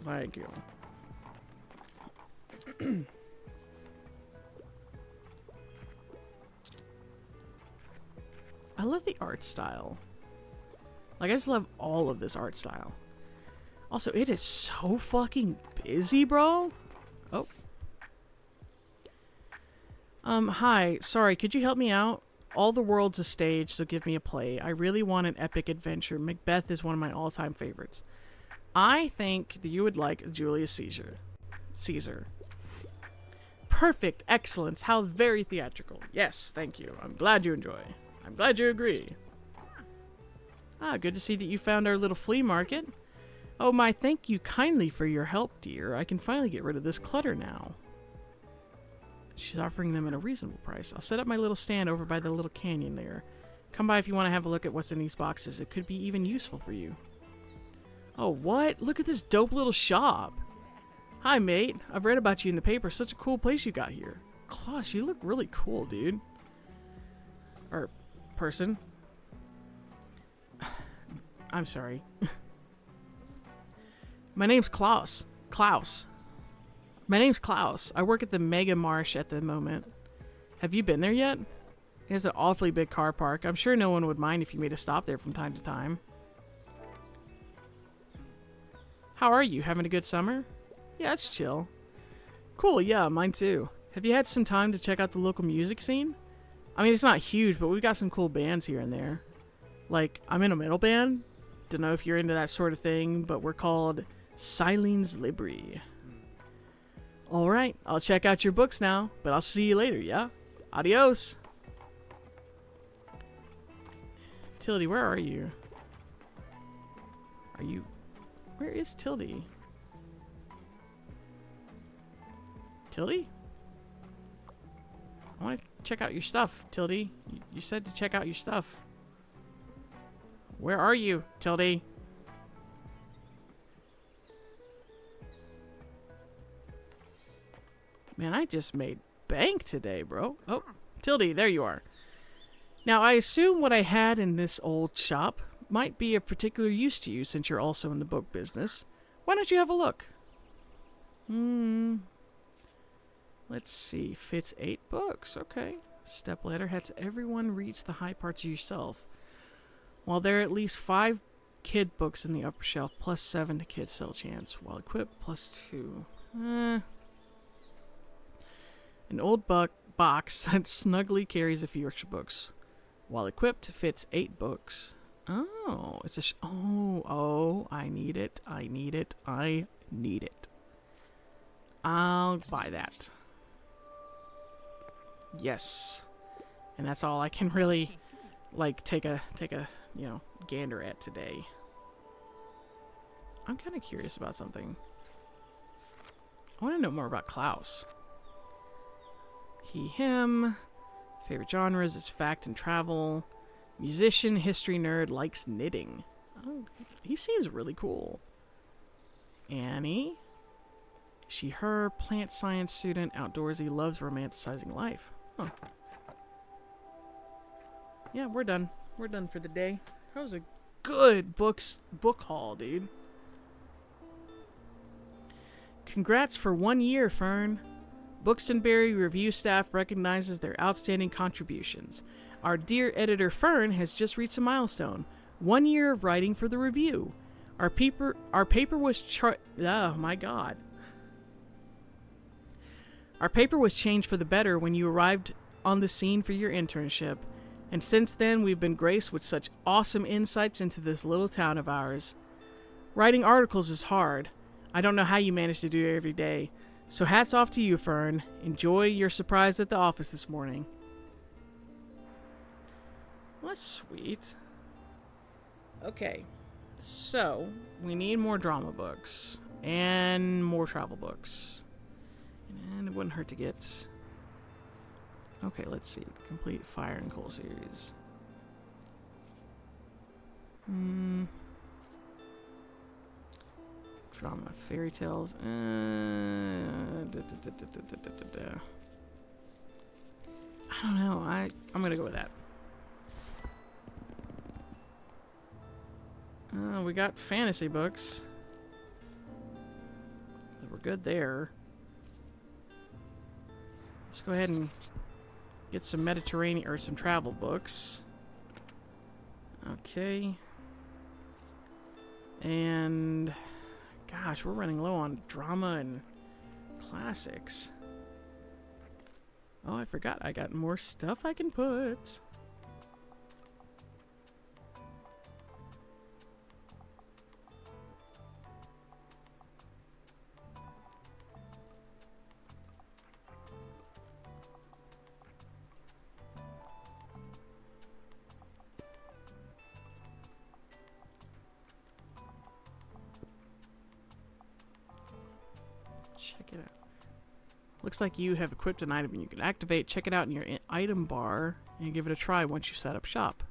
thank you. I love the art style. Like, I just love all of this art style. Also, it is so fucking busy, bro. Oh. Hi. Sorry, could you help me out? All the world's a stage, so give me a play. I really want an epic adventure. Macbeth is one of my all-time favorites. I think that you would like Julius Caesar. Perfect. Excellence. How very theatrical. Yes, thank you. I'm glad you enjoy. I I'm glad you agree. Ah, good to see that you found our little flea market. Oh my, thank you kindly for your help, dear. I can finally get rid of this clutter now. She's offering them at a reasonable price. I'll set up my little stand over by the little canyon there. Come by if you want to have a look at what's in these boxes. It could be even useful for you. Oh, what? Look at this dope little shop. Hi, mate. I've read about you in the paper. Such a cool place you got here. Klaus, you look really cool, dude. Or person. I'm sorry. My name's Klaus. Klaus. My name's Klaus. I work at the Mega Marsh at the moment. Have you been there yet? It has an awfully big car park. I'm sure no one would mind if you made a stop there from time to time. How are you? Having a good summer? Yeah, it's chill. Cool, yeah, mine too. Have you had some time to check out the local music scene? I mean, it's not huge, but we've got some cool bands here and there. Like, I'm in a metal band. Don't know if you're into that sort of thing, but we're called Silence Libri. Alright, I'll check out your books now, but I'll see you later, yeah? Adios! Tildy, where are you? Where is Tildy? Tildy? I want to check out your stuff, Tildy. You said to check out your stuff. Where are you, Tildy? Man, I just made bank today, bro. Oh, Tildy, there you are. Now, I assume what I had in this old shop might be of particular use to you since you're also in the book business. Why don't you have a look? Let's see. Fits 8 books. Okay. Stepladder has everyone reach the high parts of yourself. While there are at least 5 kid books in the upper shelf, plus 7 to kid sell chance. While equipped, plus 2. An old box that snugly carries a few extra books. While equipped, fits 8 books. Oh, it's a oh, I need it. I need it. I need it. I'll buy that. Yes. And that's all I can really like take a gander at today. I'm kind of curious about something. I want to know more about Klaus. He, him. Favorite genres is fact and travel. Musician, history nerd, likes knitting. Oh, he seems really cool. Annie. She, her, plant science student, outdoorsy, loves romanticizing life. Huh. Yeah, we're done. We're done for the day. That was a good book haul, dude. Congrats for 1 year, Fern. Buxtonberry review staff recognizes their outstanding contributions. Our dear editor Fern has just reached a milestone. 1 year of writing for the review. Our paper was oh my god. Our paper was changed for the better when you arrived on the scene for your internship, and since then we've been graced with such awesome insights into this little town of ours. Writing articles is hard. I don't know how you manage to do it every day. So hats off to you, Fern. Enjoy your surprise at the office this morning. Well, that's sweet. Okay, so we need more drama books and more travel books. And it wouldn't hurt to get... Okay, let's see. Complete Fire and Coal series. Drama, fairy tales. I don't know. I'm gonna go with that. We got fantasy books. We're good there. Let's go ahead and get some Mediterranean or some travel books. Okay. And gosh, we're running low on drama and classics. Oh, I forgot. I got more stuff I can put. Check it out. Looks like you have equipped an item and you can activate. Check it out in your item bar and give it a try once you set up shop.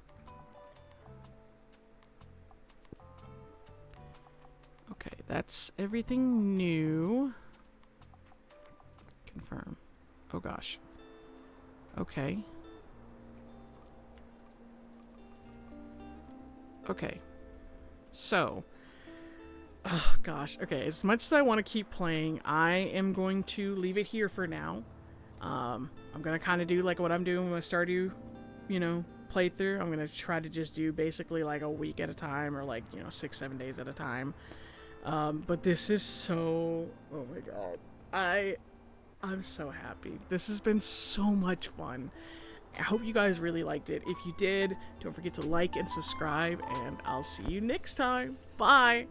Okay, that's everything new. Confirm. Oh gosh. Okay. Okay. So. Oh gosh. Okay, as much as I want to keep playing, I am going to leave it here for now. I'm going to kind of do like what I'm doing with my Stardew, playthrough. I'm going to try to just do basically like a week at a time or like, 6-7 days at a time. But this is so... Oh my god. I'm so happy. This has been so much fun. I hope you guys really liked it. If you did, don't forget to like and subscribe, and I'll see you next time. Bye!